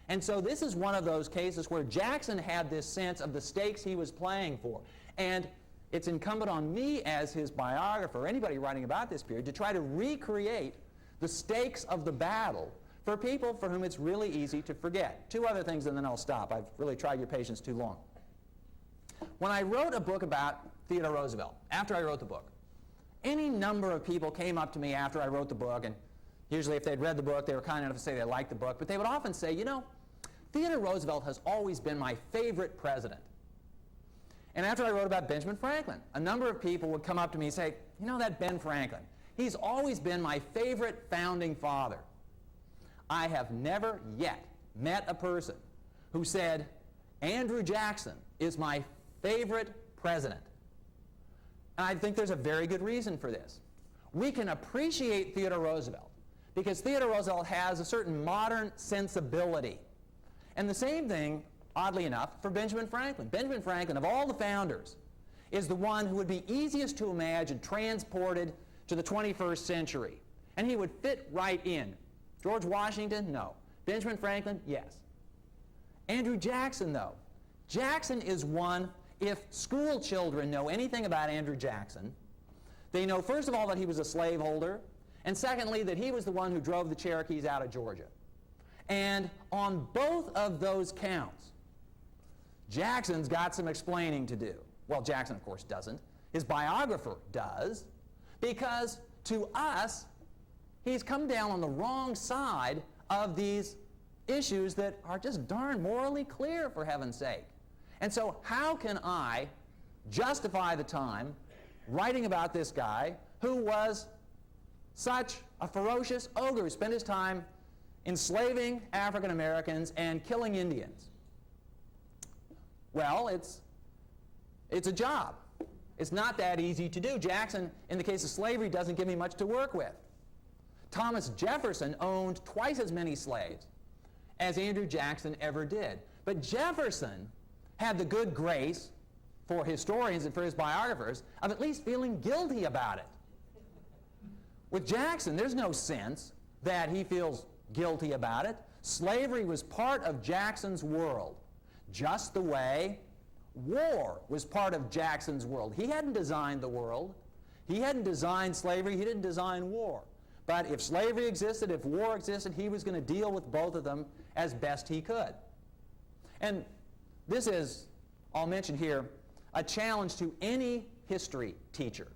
And so this is one of those cases where Jackson had this sense of the stakes he was playing for. And it's incumbent on me as his biographer, anybody writing about this period, to try to recreate the stakes of the battle for people for whom it's really easy to forget. Two other things and then I'll stop. I've really tried your patience too long. When I wrote a book about Theodore Roosevelt, after I wrote the book, any number of people came up to me after I wrote the book, and usually if they'd read the book, they were kind enough to say they liked the book, but they would often say, you know, Theodore Roosevelt has always been my favorite president. And after I wrote about Benjamin Franklin, a number of people would come up to me and say, you know, that Ben Franklin, he's always been my favorite founding father. I have never yet met a person who said, Andrew Jackson is my favorite president. And I think there's a very good reason for this. We can appreciate Theodore Roosevelt because Theodore Roosevelt has a certain modern sensibility. And the same thing, oddly enough, for Benjamin Franklin. Benjamin Franklin, of all the founders, is the one who would be easiest to imagine transported to the 21st century. And he would fit right in. George Washington, no. Benjamin Franklin, yes. Andrew Jackson, though. Jackson is one, if school children know anything about Andrew Jackson, they know, first of all, that he was a slaveholder, and secondly, that he was the one who drove the Cherokees out of Georgia. And on both of those counts, Jackson's got some explaining to do. Well, Jackson, of course, doesn't. His biographer does, because to us, he's come down on the wrong side of these issues that are just darn morally clear, for heaven's sake. And so how can I justify the time writing about this guy who was such a ferocious ogre who spent his time enslaving African Americans and killing Indians? Well, it's a job. It's not that easy to do. Jackson, in the case of slavery, doesn't give me much to work with. Thomas Jefferson owned twice as many slaves as Andrew Jackson ever did. But Jefferson had the good grace, for historians and for his biographers, of at least feeling guilty about it. With Jackson, there's no sense that he feels guilty about it. Slavery was part of Jackson's world, just the way war was part of Jackson's world. He hadn't designed the world. He hadn't designed slavery. He didn't design war. But if slavery existed, if war existed, he was going to deal with both of them as best he could. And this is, I'll mention here, a challenge to any history teacher.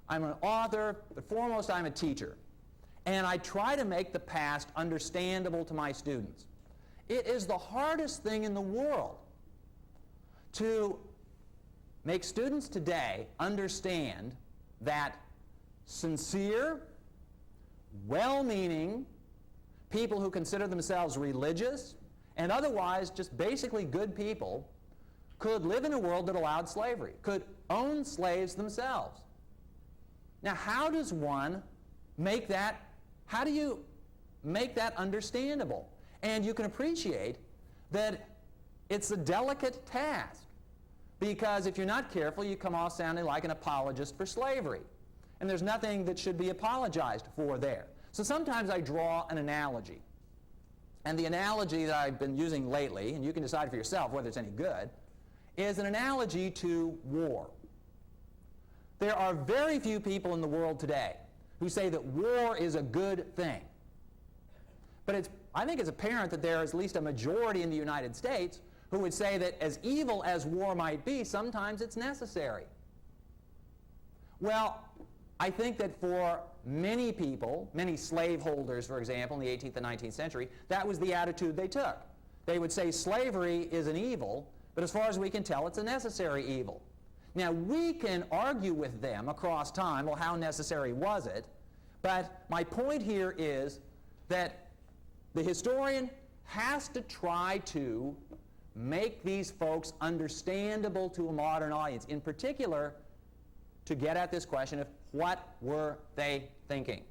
I'm an author, but foremost I'm a teacher. And I try to make the past understandable to my students. It is the hardest thing in the world to make students today understand that sincere, well-meaning people who consider themselves religious and otherwise just basically good people could live in a world that allowed slavery, could own slaves themselves. Now, how does one make that, how do you make that understandable? And you can appreciate that it's a delicate task, because if you're not careful, you come off sounding like an apologist for slavery. And there's nothing that should be apologized for there. So sometimes I draw an analogy. And the analogy that I've been using lately, and you can decide for yourself whether it's any good, is an analogy to war. There are very few people in the world today who say that war is a good thing. But I think it's apparent that there is at least a majority in the United States who would say that as evil as war might be, sometimes it's necessary. Well, I think that for many people, many slaveholders, for example, in the 18th and 19th century, that was the attitude they took. They would say slavery is an evil, but as far as we can tell, it's a necessary evil. Now, we can argue with them across time, well, how necessary was it? But my point here is that the historian has to try to make these folks understandable to a modern audience, in particular, to get at this question of what were they thinking.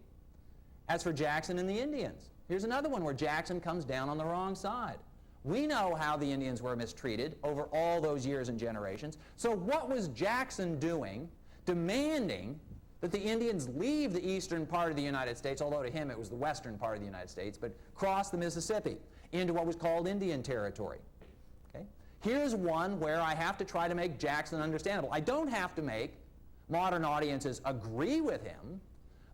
As for Jackson and the Indians, here's another one where Jackson comes down on the wrong side. We know how the Indians were mistreated over all those years and generations. So what was Jackson doing, demanding that the Indians leave the eastern part of the United States, although to him it was the western part of the United States, but cross the Mississippi into what was called Indian Territory? Okay? Here's one where I have to try to make Jackson understandable. I don't have to make modern audiences agree with him,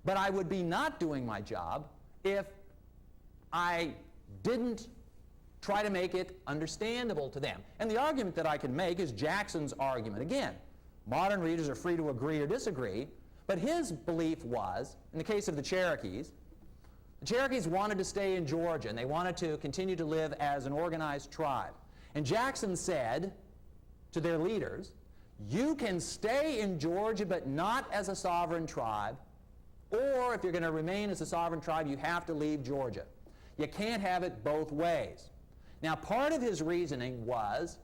but I would be not doing my job if I didn't try to make it understandable to them. And the argument that I can make is Jackson's argument. Again, modern readers are free to agree or disagree, but his belief was, in the case of the Cherokees wanted to stay in Georgia, and they wanted to continue to live as an organized tribe. And Jackson said to their leaders, you can stay in Georgia, but not as a sovereign tribe, or if you're going to remain as a sovereign tribe, you have to leave Georgia. You can't have it both ways. Now, part of his reasoning was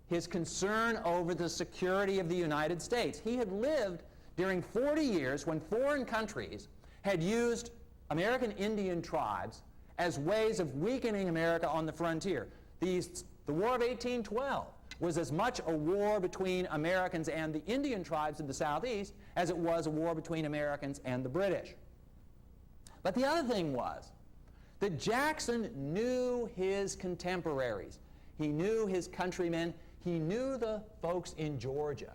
his concern over the security of the United States. He had lived during 40 years when foreign countries had used American Indian tribes as ways of weakening America on the frontier. The War of 1812 was as much a war between Americans and the Indian tribes of the Southeast as it was a war between Americans and the British. But the other thing was that Jackson knew his contemporaries. He knew his countrymen. He knew the folks in Georgia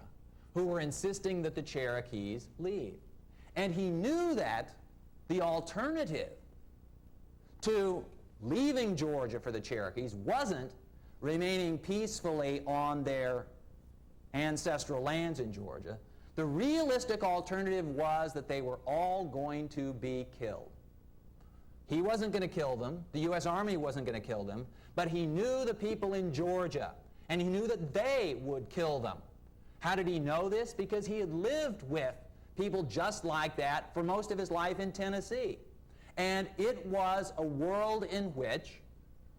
who were insisting that the Cherokees leave. And he knew that the alternative to leaving Georgia for the Cherokees wasn't remaining peacefully on their ancestral lands in Georgia. The realistic alternative was that they were all going to be killed. He wasn't going to kill them. The U.S. Army wasn't going to kill them. But he knew the people in Georgia, and he knew that they would kill them. How did he know this? Because he had lived with people just like that for most of his life in Tennessee. And it was a world in which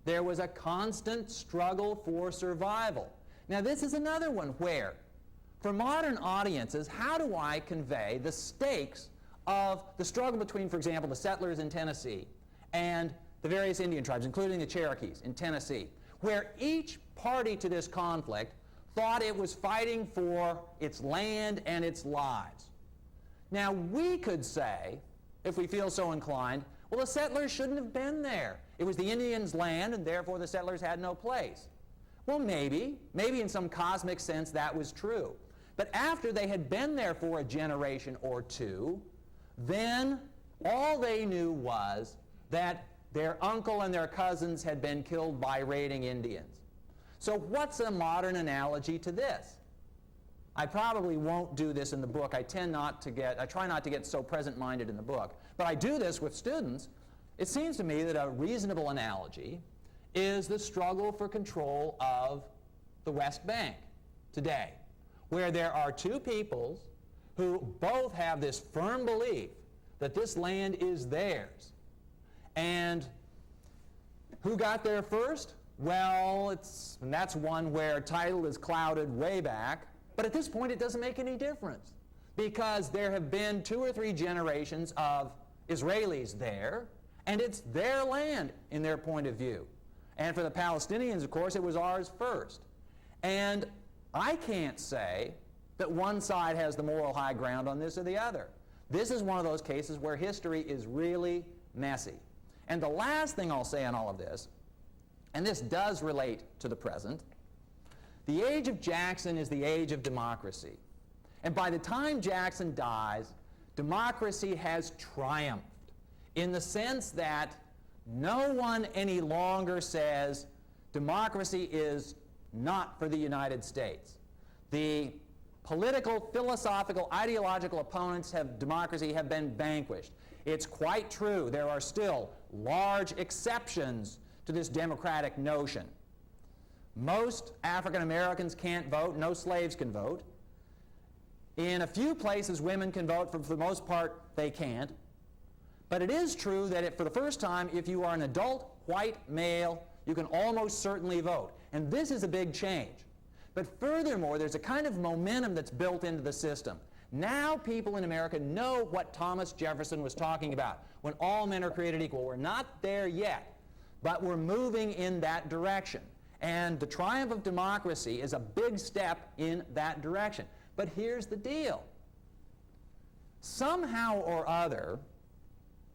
there was a constant struggle for survival. Now, this is another one where, for modern audiences, how do I convey the stakes of the struggle between, for example, the settlers in Tennessee and the various Indian tribes, including the Cherokees in Tennessee, where each party to this conflict thought it was fighting for its land and its lives. Now, we could say, if we feel so inclined, well, the settlers shouldn't have been there. It was the Indians' land, and therefore the settlers had no place. Well, maybe in some cosmic sense that was true. But after they had been there for a generation or two, then all they knew was that their uncle and their cousins had been killed by raiding Indians. So what's a modern analogy to this? I probably won't do this in the book. I try not to get so present-minded in the book. But I do this with students. It seems to me that a reasonable analogy is the struggle for control of the West Bank today, where there are two peoples who both have this firm belief that this land is theirs. And who got there first? Well, and that's one where title is clouded way back. But at this point, it doesn't make any difference, because there have been 2 or 3 generations of Israelis there, and it's their land in their point of view. And for the Palestinians, of course, it was ours first. And I can't say that one side has the moral high ground on this or the other. This is one of those cases where history is really messy. And the last thing I'll say on all of this, and this does relate to the present, the age of Jackson is the age of democracy. And by the time Jackson dies, democracy has triumphed in the sense that no one any longer says democracy is not for the United States. The political, philosophical, ideological opponents of democracy have been vanquished. It's quite true. There are still large exceptions to this democratic notion. Most African Americans can't vote. No slaves can vote. In a few places, women can vote. For the most part, they can't. But it is true that for the first time, if you are an adult white male, you can almost certainly vote. And this is a big change. But furthermore, there's a kind of momentum that's built into the system. Now people in America know what Thomas Jefferson was talking about when all men are created equal. We're not there yet, but we're moving in that direction. And the triumph of democracy is a big step in that direction. But here's the deal. Somehow or other,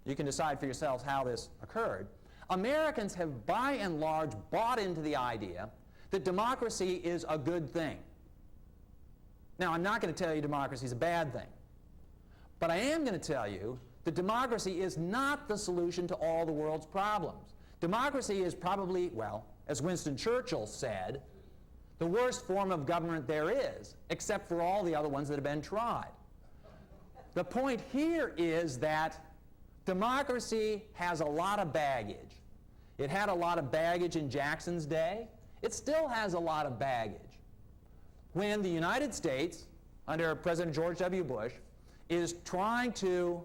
you can decide for yourselves how this occurred, Americans have by and large bought into the idea that democracy is a good thing. Now, I'm not going to tell you democracy is a bad thing, but I am going to tell you that democracy is not the solution to all the world's problems. Democracy is probably, well, as Winston Churchill said, the worst form of government there is, except for all the other ones that have been tried. The point here is that democracy has a lot of baggage. It had a lot of baggage in Jackson's day. It still has a lot of baggage. When the United States, under President George W. Bush, is trying to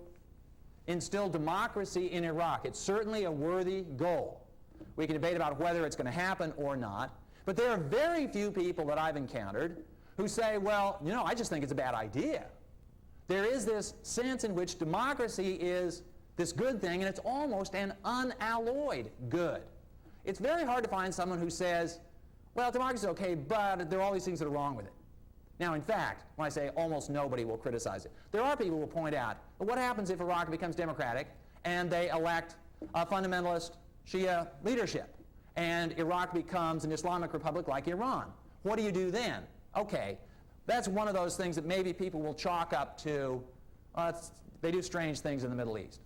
instill democracy in Iraq, it's certainly a worthy goal. We can debate about whether it's going to happen or not, but there are very few people that I've encountered who say, well, you know, I just think it's a bad idea. There is this sense in which democracy is this good thing, and it's almost an unalloyed good. It's very hard to find someone who says, well, democracy is okay, but there are all these things that are wrong with it. Now, in fact, when I say almost nobody will criticize it, there are people who will point out, well, what happens if Iraq becomes democratic and they elect a fundamentalist Shia leadership and Iraq becomes an Islamic republic like Iran? What do you do then? Okay, that's one of those things that maybe people will chalk up to, they do strange things in the Middle East.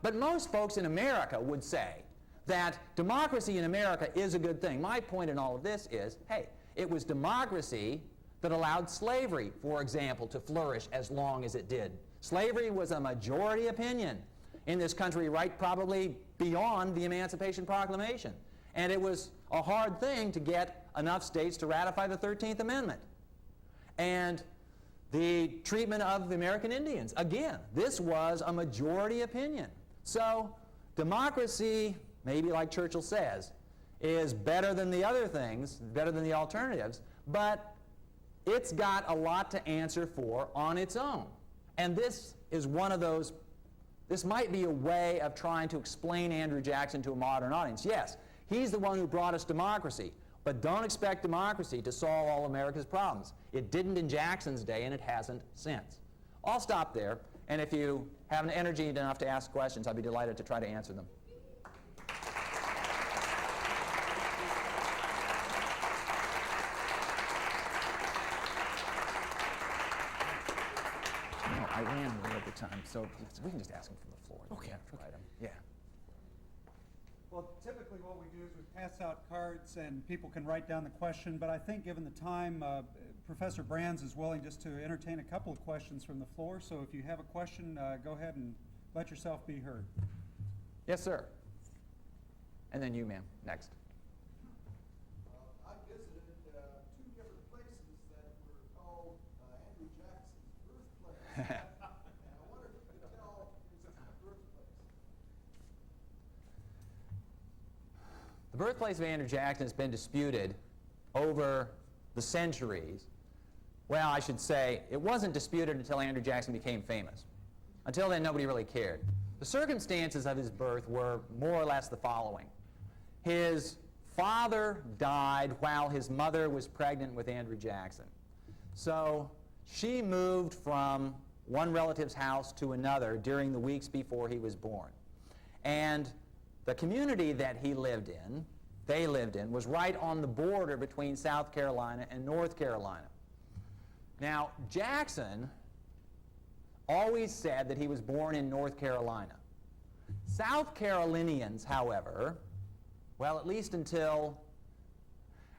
But most folks in America would say that democracy in America is a good thing. My point in all of this is, hey, it was democracy that allowed slavery, for example, to flourish as long as it did. Slavery was a majority opinion in this country, right probably beyond the Emancipation Proclamation. And it was a hard thing to get enough states to ratify the 13th Amendment. And the treatment of the American Indians, again, this was a majority opinion. So democracy, maybe like Churchill says, is better than the other things, better than the alternatives, but it's got a lot to answer for on its own. And this is one of those, this might be a way of trying to explain Andrew Jackson to a modern audience. Yes, he's the one who brought us democracy, but don't expect democracy to solve all America's problems. It didn't in Jackson's day, and it hasn't since. I'll stop there, and if you have an energy enough to ask questions, I'd be delighted to try to answer them. I ran a little over time, so we can just ask them from the floor.
Okay.
Yeah.
Well, typically what we do is we pass out cards and people can write down the question, but I think given the time, Professor Brands is willing just to entertain a couple of questions from the floor, so if you have a question, go ahead and let yourself be heard.
Yes, sir. And then you, ma'am, next.
I visited two different places that were called Andrew Jackson's birthplace. And I wondered
birthplace of Andrew Jackson has been disputed over the centuries. Well, I should say, it wasn't disputed until Andrew Jackson became famous. Until then, nobody really cared. The circumstances of his birth were more or less the following. His father died while his mother was pregnant with Andrew Jackson. So she moved from one relative's house to another during the weeks before he was born. And the community that they lived in, was right on the border between South Carolina and North Carolina. Now, Jackson always said that he was born in North Carolina. South Carolinians, however, well, at least until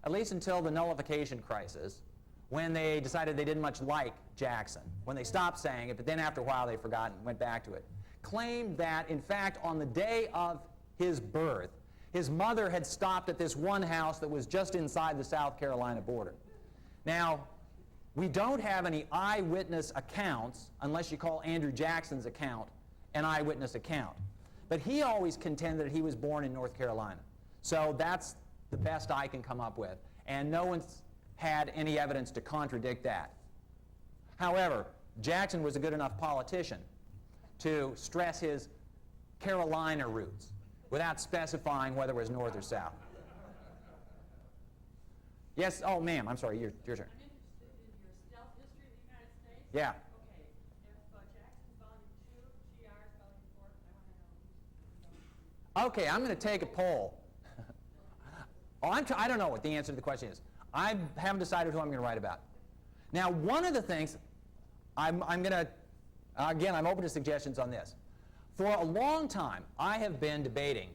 the nullification crisis, when they decided they didn't much like Jackson, when they stopped saying it, but then after a while they forgot and went back to it, claimed that, in fact, on the day of his birth, his mother had stopped at this one house that was just inside the South Carolina border. Now, we don't have any eyewitness accounts, unless you call Andrew Jackson's account an eyewitness account. But he always contended that he was born in North Carolina. So that's the best I can come up with. And no one's had any evidence to contradict that. However, Jackson was a good enough politician to stress his Carolina roots without specifying whether it was north or south. Yes, oh ma'am, I'm sorry, your turn.
I'm interested in your stealth history of the United States.
Yeah.
Okay, if Jackson's volume 2, GR's volume 4, I want to know who's
Okay, I'm going to take a poll. I don't know what the answer to the question is. I haven't decided who I'm going to write about. Now, one of the things, I'm going to, again, I'm open to suggestions on this. For a long time, I have been debating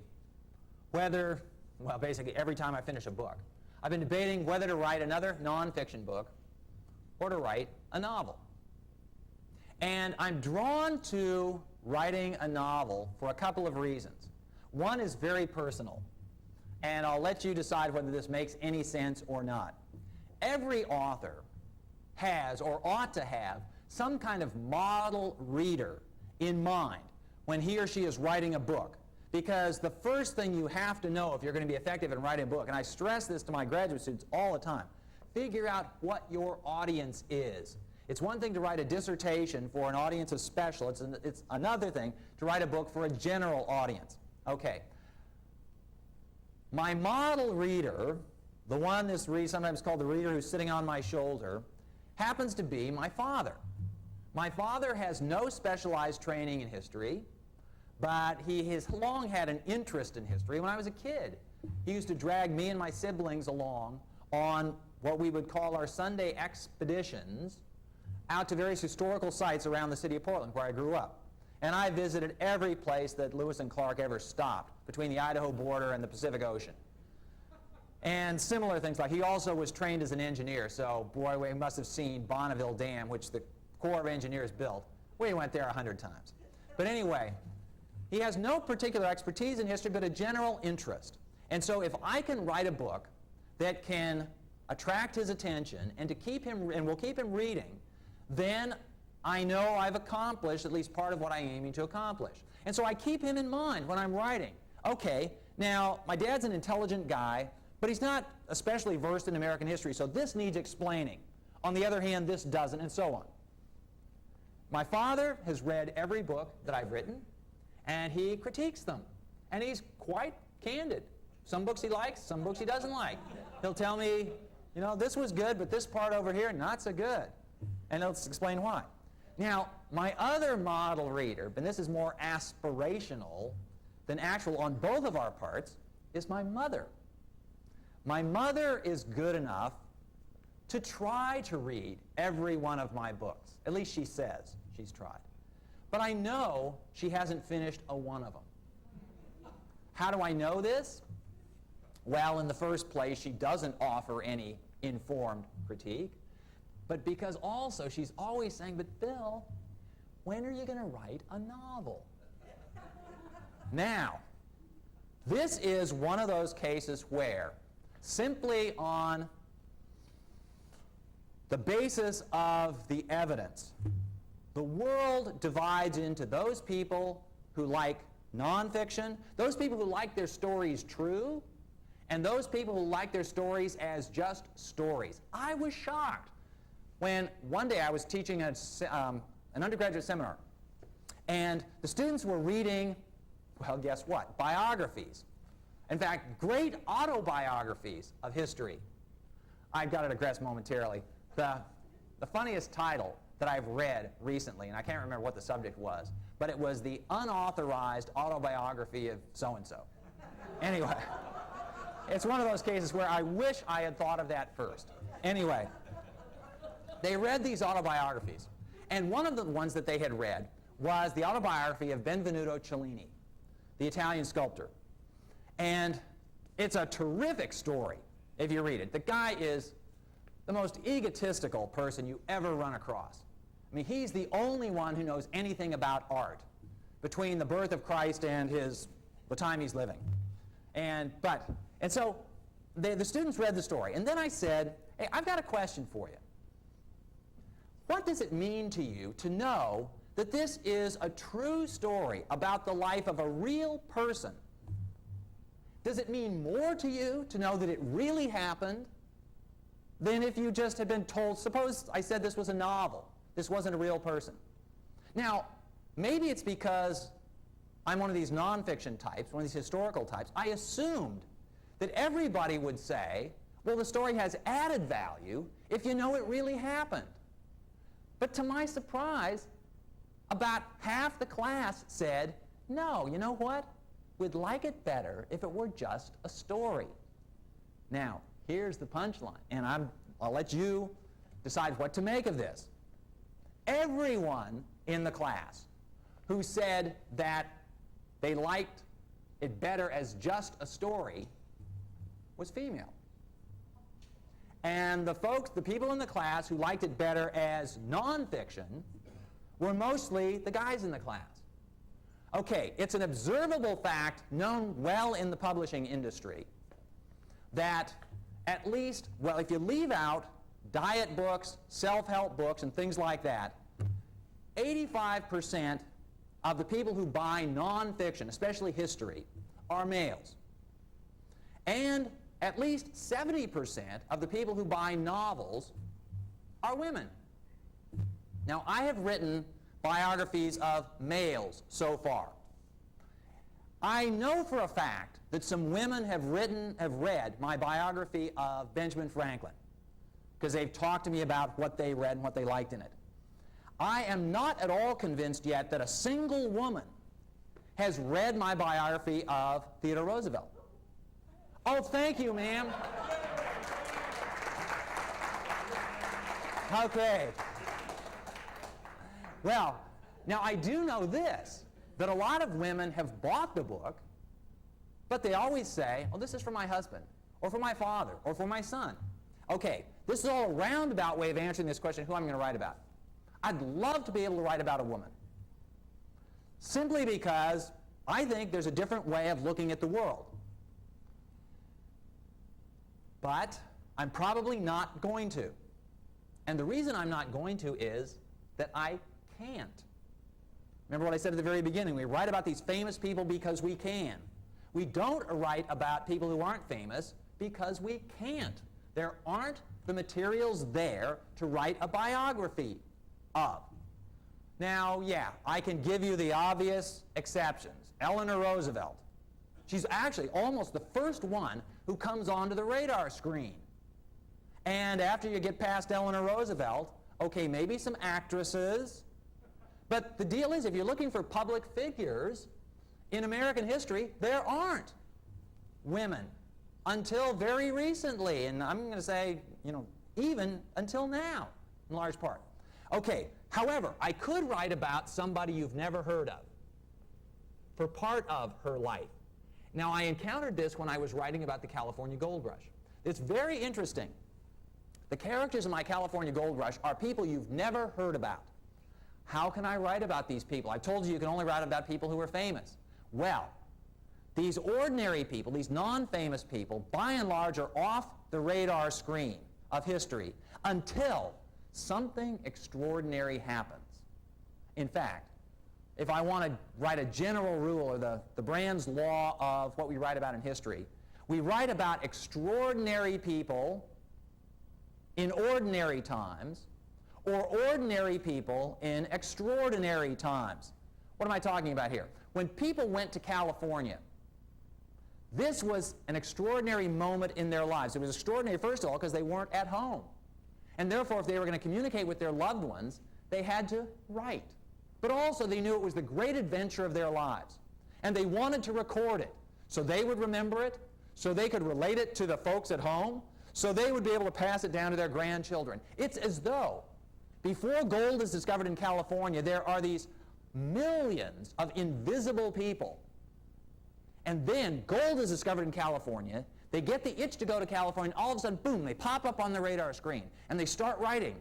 whether, well, basically every time I finish a book, I've been debating whether to write another nonfiction book or to write a novel. And I'm drawn to writing a novel for a couple of reasons. One is very personal, and I'll let you decide whether this makes any sense or not. Every author has, or ought to have, some kind of model reader in mind when he or she is writing a book. Because the first thing you have to know if you're going to be effective in writing a book, and I stress this to my graduate students all the time, figure out what your audience is. It's one thing to write a dissertation for an audience of special. It's another thing to write a book for a general audience. Okay. My model reader, the one that's sometimes called the reader who's sitting on my shoulder, happens to be my father. My father has no specialized training in history, but he has long had an interest in history. When I was a kid, he used to drag me and my siblings along on what we would call our Sunday expeditions out to various historical sites around the city of Portland, where I grew up. And I visited every place that Lewis and Clark ever stopped between the Idaho border and the Pacific Ocean. And similar things, like he also was trained as an engineer, so boy, we must have seen Bonneville Dam, which the Corps of Engineers built. We went there 100 times. But anyway, he has no particular expertise in history, but a general interest. And so if I can write a book that can attract his attention and will keep him reading, then I know I've accomplished at least part of what I'm aiming to accomplish. And so I keep him in mind when I'm writing. Okay, now my dad's an intelligent guy, but he's not especially versed in American history, so this needs explaining. On the other hand, this doesn't, and so on. My father has read every book that I've written, and he critiques them. And he's quite candid. Some books he likes, some books he doesn't like. He'll tell me, you know, this was good, but this part over here, not so good. And he'll explain why. Now, my other model reader, and this is more aspirational than actual on both of our parts, is my mother. My mother is good enough to try to read every one of my books. At least she says she's tried. But I know she hasn't finished a one of them. How do I know this? Well, in the first place, she doesn't offer any informed critique. But because also she's always saying, but Bill, when are you going to write a novel? Now, this is one of those cases where simply on the basis of the evidence, the world divides into those people who like nonfiction, those people who like their stories true, and those people who like their stories as just stories. I was shocked when one day I was teaching an undergraduate seminar, and the students were reading, well, guess what? Biographies. In fact, great autobiographies of history. I've got to digress momentarily. The funniest title that I've read recently, and I can't remember what the subject was, but it was the unauthorized autobiography of so-and-so. Anyway, it's one of those cases where I wish I had thought of that first. Anyway, they read these autobiographies, and one of the ones that they had read was the autobiography of Benvenuto Cellini, the Italian sculptor. And it's a terrific story if you read it. The guy is the most egotistical person you ever run across. I mean, he's the only one who knows anything about art between the birth of Christ and the time he's living. And so the students read the story. And then I said, hey, I've got a question for you. What does it mean to you to know that this is a true story about the life of a real person? Does it mean more to you to know that it really happened than if you just had been told, suppose I said this was a novel, this wasn't a real person? Now, maybe it's because I'm one of these nonfiction types, one of these historical types. I assumed that everybody would say, well, the story has added value if you know it really happened. But to my surprise, about half the class said, no, you know what? We'd like it better if it were just a story. Now, here's the punchline, and I'll let you decide what to make of this. Everyone in the class who said that they liked it better as just a story was female. And the people in the class who liked it better as nonfiction were mostly the guys in the class. Okay, it's an observable fact known well in the publishing industry that at least, well, if you leave out diet books, self-help books, and things like that, 85% of the people who buy nonfiction, especially history, are males. And at least 70% of the people who buy novels are women. Now, I have written biographies of males so far. I know for a fact that some women have read my biography of Benjamin Franklin, because they've talked to me about what they read and what they liked in it. I am not at all convinced yet that a single woman has read my biography of Theodore Roosevelt. Oh, thank you, ma'am. Okay. Well, now I do know this, that a lot of women have bought the book, but they always say, oh, this is for my husband, or for my father, or for my son. Okay, this is all a roundabout way of answering this question, who I'm going to write about. I'd love to be able to write about a woman, simply because I think there's a different way of looking at the world. But I'm probably not going to. And the reason I'm not going to is that I can't. Remember what I said at the very beginning, we write about these famous people because we can. We don't write about people who aren't famous because we can't. There aren't the materials there to write a biography of. Now, yeah, I can give you the obvious exceptions. Eleanor Roosevelt. She's actually almost the first one who comes onto the radar screen. And after you get past Eleanor Roosevelt, okay, maybe some actresses. But the deal is, if you're looking for public figures in American history, there aren't women until very recently. And I'm going to say, even until now, in large part. Okay, however, I could write about somebody you've never heard of for part of her life. Now, I encountered this when I was writing about the California Gold Rush. It's very interesting. The characters in my California Gold Rush are people you've never heard about. How can I write about these people? I told you can only write about people who are famous. Well, these ordinary people, these non-famous people, by and large are off the radar screen of history until something extraordinary happens. In fact, if I want to write a general rule or the Brand's law of what we write about in history, We write about extraordinary people in ordinary times, or ordinary people in extraordinary times. What am I talking about here? When people went to California, this was an extraordinary moment in their lives. It was extraordinary, first of all, because they weren't at home. And therefore, if they were going to communicate with their loved ones, they had to write. But also, they knew it was the great adventure of their lives. And they wanted to record it, so they would remember it, so they could relate it to the folks at home, so they would be able to pass it down to their grandchildren. It's as though, before gold is discovered in California, there are these millions of invisible people. And then gold is discovered in California. They get the itch to go to California, and all of a sudden, boom, they pop up on the radar screen. And they start writing.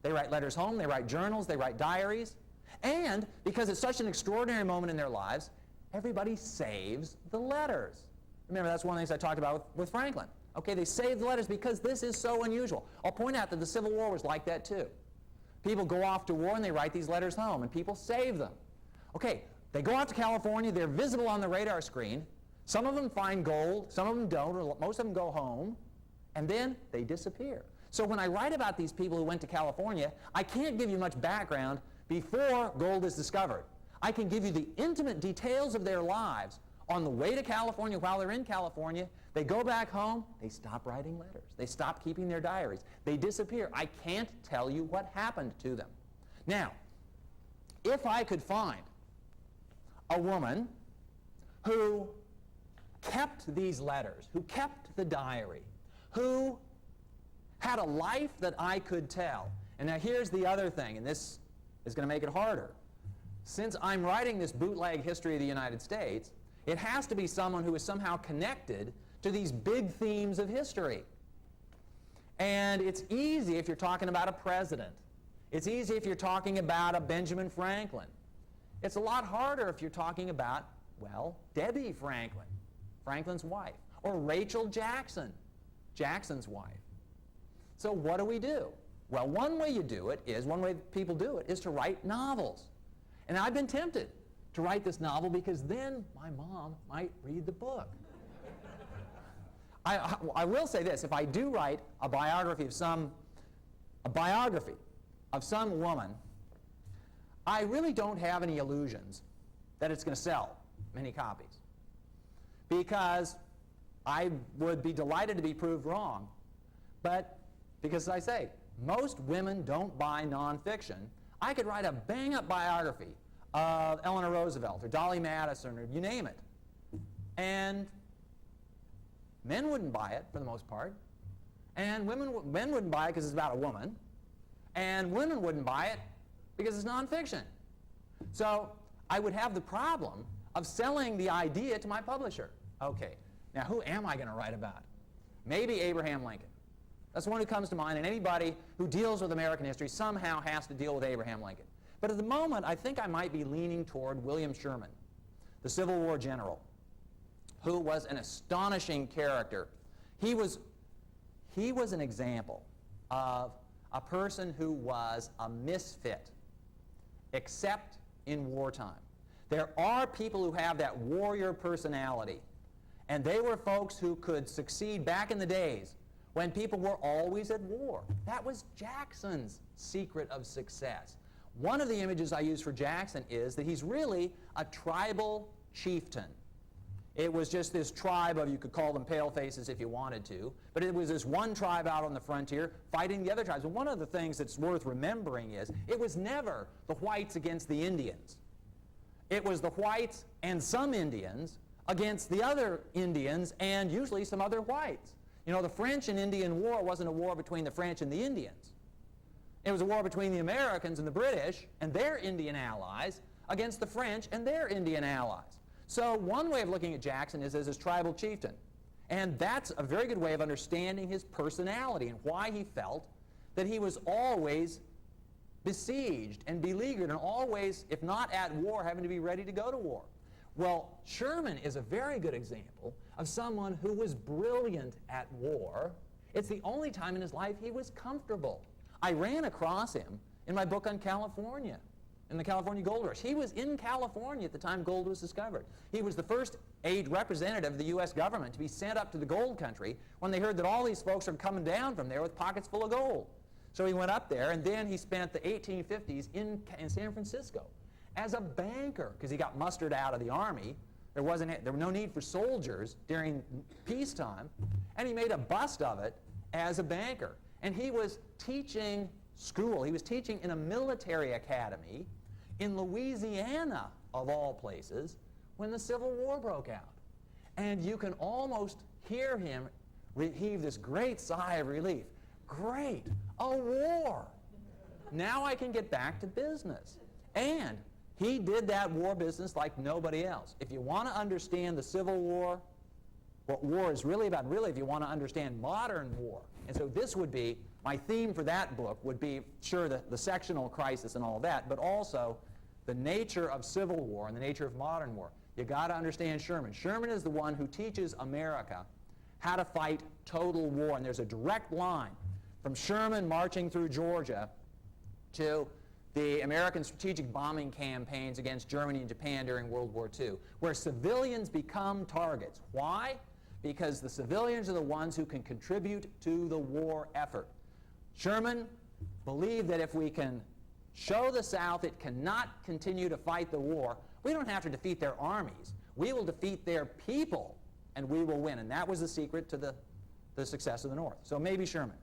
They write letters home, they write journals, they write diaries. And because it's such an extraordinary moment in their lives, everybody saves the letters. Remember, that's one of the things I talked about with Franklin. Okay, they save the letters because this is so unusual. I'll point out that the Civil War was like that too. People go off to war and they write these letters home, and people save them. Okay, they go out to California, they're visible on the radar screen. Some of them find gold, some of them don't, or most of them go home, and then they disappear. So when I write about these people who went to California, I can't give you much background before gold is discovered. I can give you the intimate details of their lives on the way to California. While they're in California, they go back home, they stop writing letters, they stop keeping their diaries, they disappear. I can't tell you what happened to them. Now, if I could find a woman who kept these letters, who kept the diary, who had a life that I could tell. And now here's the other thing, and this is going to make it harder. Since I'm writing this bootleg history of the United States, it has to be someone who is somehow connected to these big themes of history. And it's easy if you're talking about a president. It's easy if you're talking about a Benjamin Franklin. It's a lot harder if you're talking about, well, Debbie Franklin, Franklin's wife, or Rachel Jackson, Jackson's wife. So what do we do? Well, one way people do it is to write novels. And I've been tempted to write this novel because then my mom might read the book. I will say this, if I do write a biography of some woman, I really don't have any illusions that it's going to sell many copies, because I would be delighted to be proved wrong. But because, as I say, most women don't buy nonfiction. I could write a bang-up biography of Eleanor Roosevelt or Dolly Madison or you name it, and men wouldn't buy it for the most part, and men wouldn't buy it because it's about a woman, and women wouldn't buy it because it's nonfiction. So I would have the problem of selling the idea to my publisher. Okay, now who am I going to write about? Maybe Abraham Lincoln. That's the one who comes to mind, and anybody who deals with American history somehow has to deal with Abraham Lincoln. But at the moment, I think I might be leaning toward William Sherman, the Civil War general, who was an astonishing character. He was an example of a person who was a misfit, except in wartime. There are people who have that warrior personality, and they were folks who could succeed back in the days when people were always at war. That was Jackson's secret of success. One of the images I use for Jackson is that he's really a tribal chieftain. It was just this tribe of, you could call them palefaces if you wanted to, but it was this one tribe out on the frontier fighting the other tribes. And one of the things that's worth remembering is it was never the whites against the Indians. It was the whites and some Indians against the other Indians and usually some other whites. You know, the French and Indian War wasn't a war between the French and the Indians. It was a war between the Americans and the British and their Indian allies against the French and their Indian allies. So one way of looking at Jackson is as his tribal chieftain. And that's a very good way of understanding his personality and why he felt that he was always besieged and beleaguered and always, if not at war, having to be ready to go to war. Well, Sherman is a very good example of someone who was brilliant at war. It's the only time in his life he was comfortable. I ran across him in my book on California. in the California gold rush. He was in California at the time gold was discovered. He was the first aid representative of the U.S. government to be sent up to the gold country when they heard that all these folks are coming down from there with pockets full of gold. So he went up there, and then he spent the 1850s in San Francisco as a banker, because he got mustered out of the army. There was no need for soldiers during peacetime, and he made a bust of it as a banker. And he was teaching school. He was teaching in a military academy in Louisiana, of all places, when the Civil War broke out. And you can almost hear him heave this great sigh of relief. Great, a war. Now I can get back to business. And he did that war business like nobody else. If you want to understand the Civil War, what war is really about, really, if you want to understand modern war, and so this would be, my theme for that book would be, sure, the sectional crisis and all that, but also the nature of Civil War and the nature of modern war. You got to understand Sherman. Sherman is the one who teaches America how to fight total war, and there's a direct line from Sherman marching through Georgia to the American strategic bombing campaigns against Germany and Japan during World War II, where civilians become targets. Why? Because the civilians are the ones who can contribute to the war effort. Sherman believed that if we can show the South it cannot continue to fight the war, we don't have to defeat their armies. We will defeat their people, and we will win. And that was the secret to the success of the North. So maybe Sherman.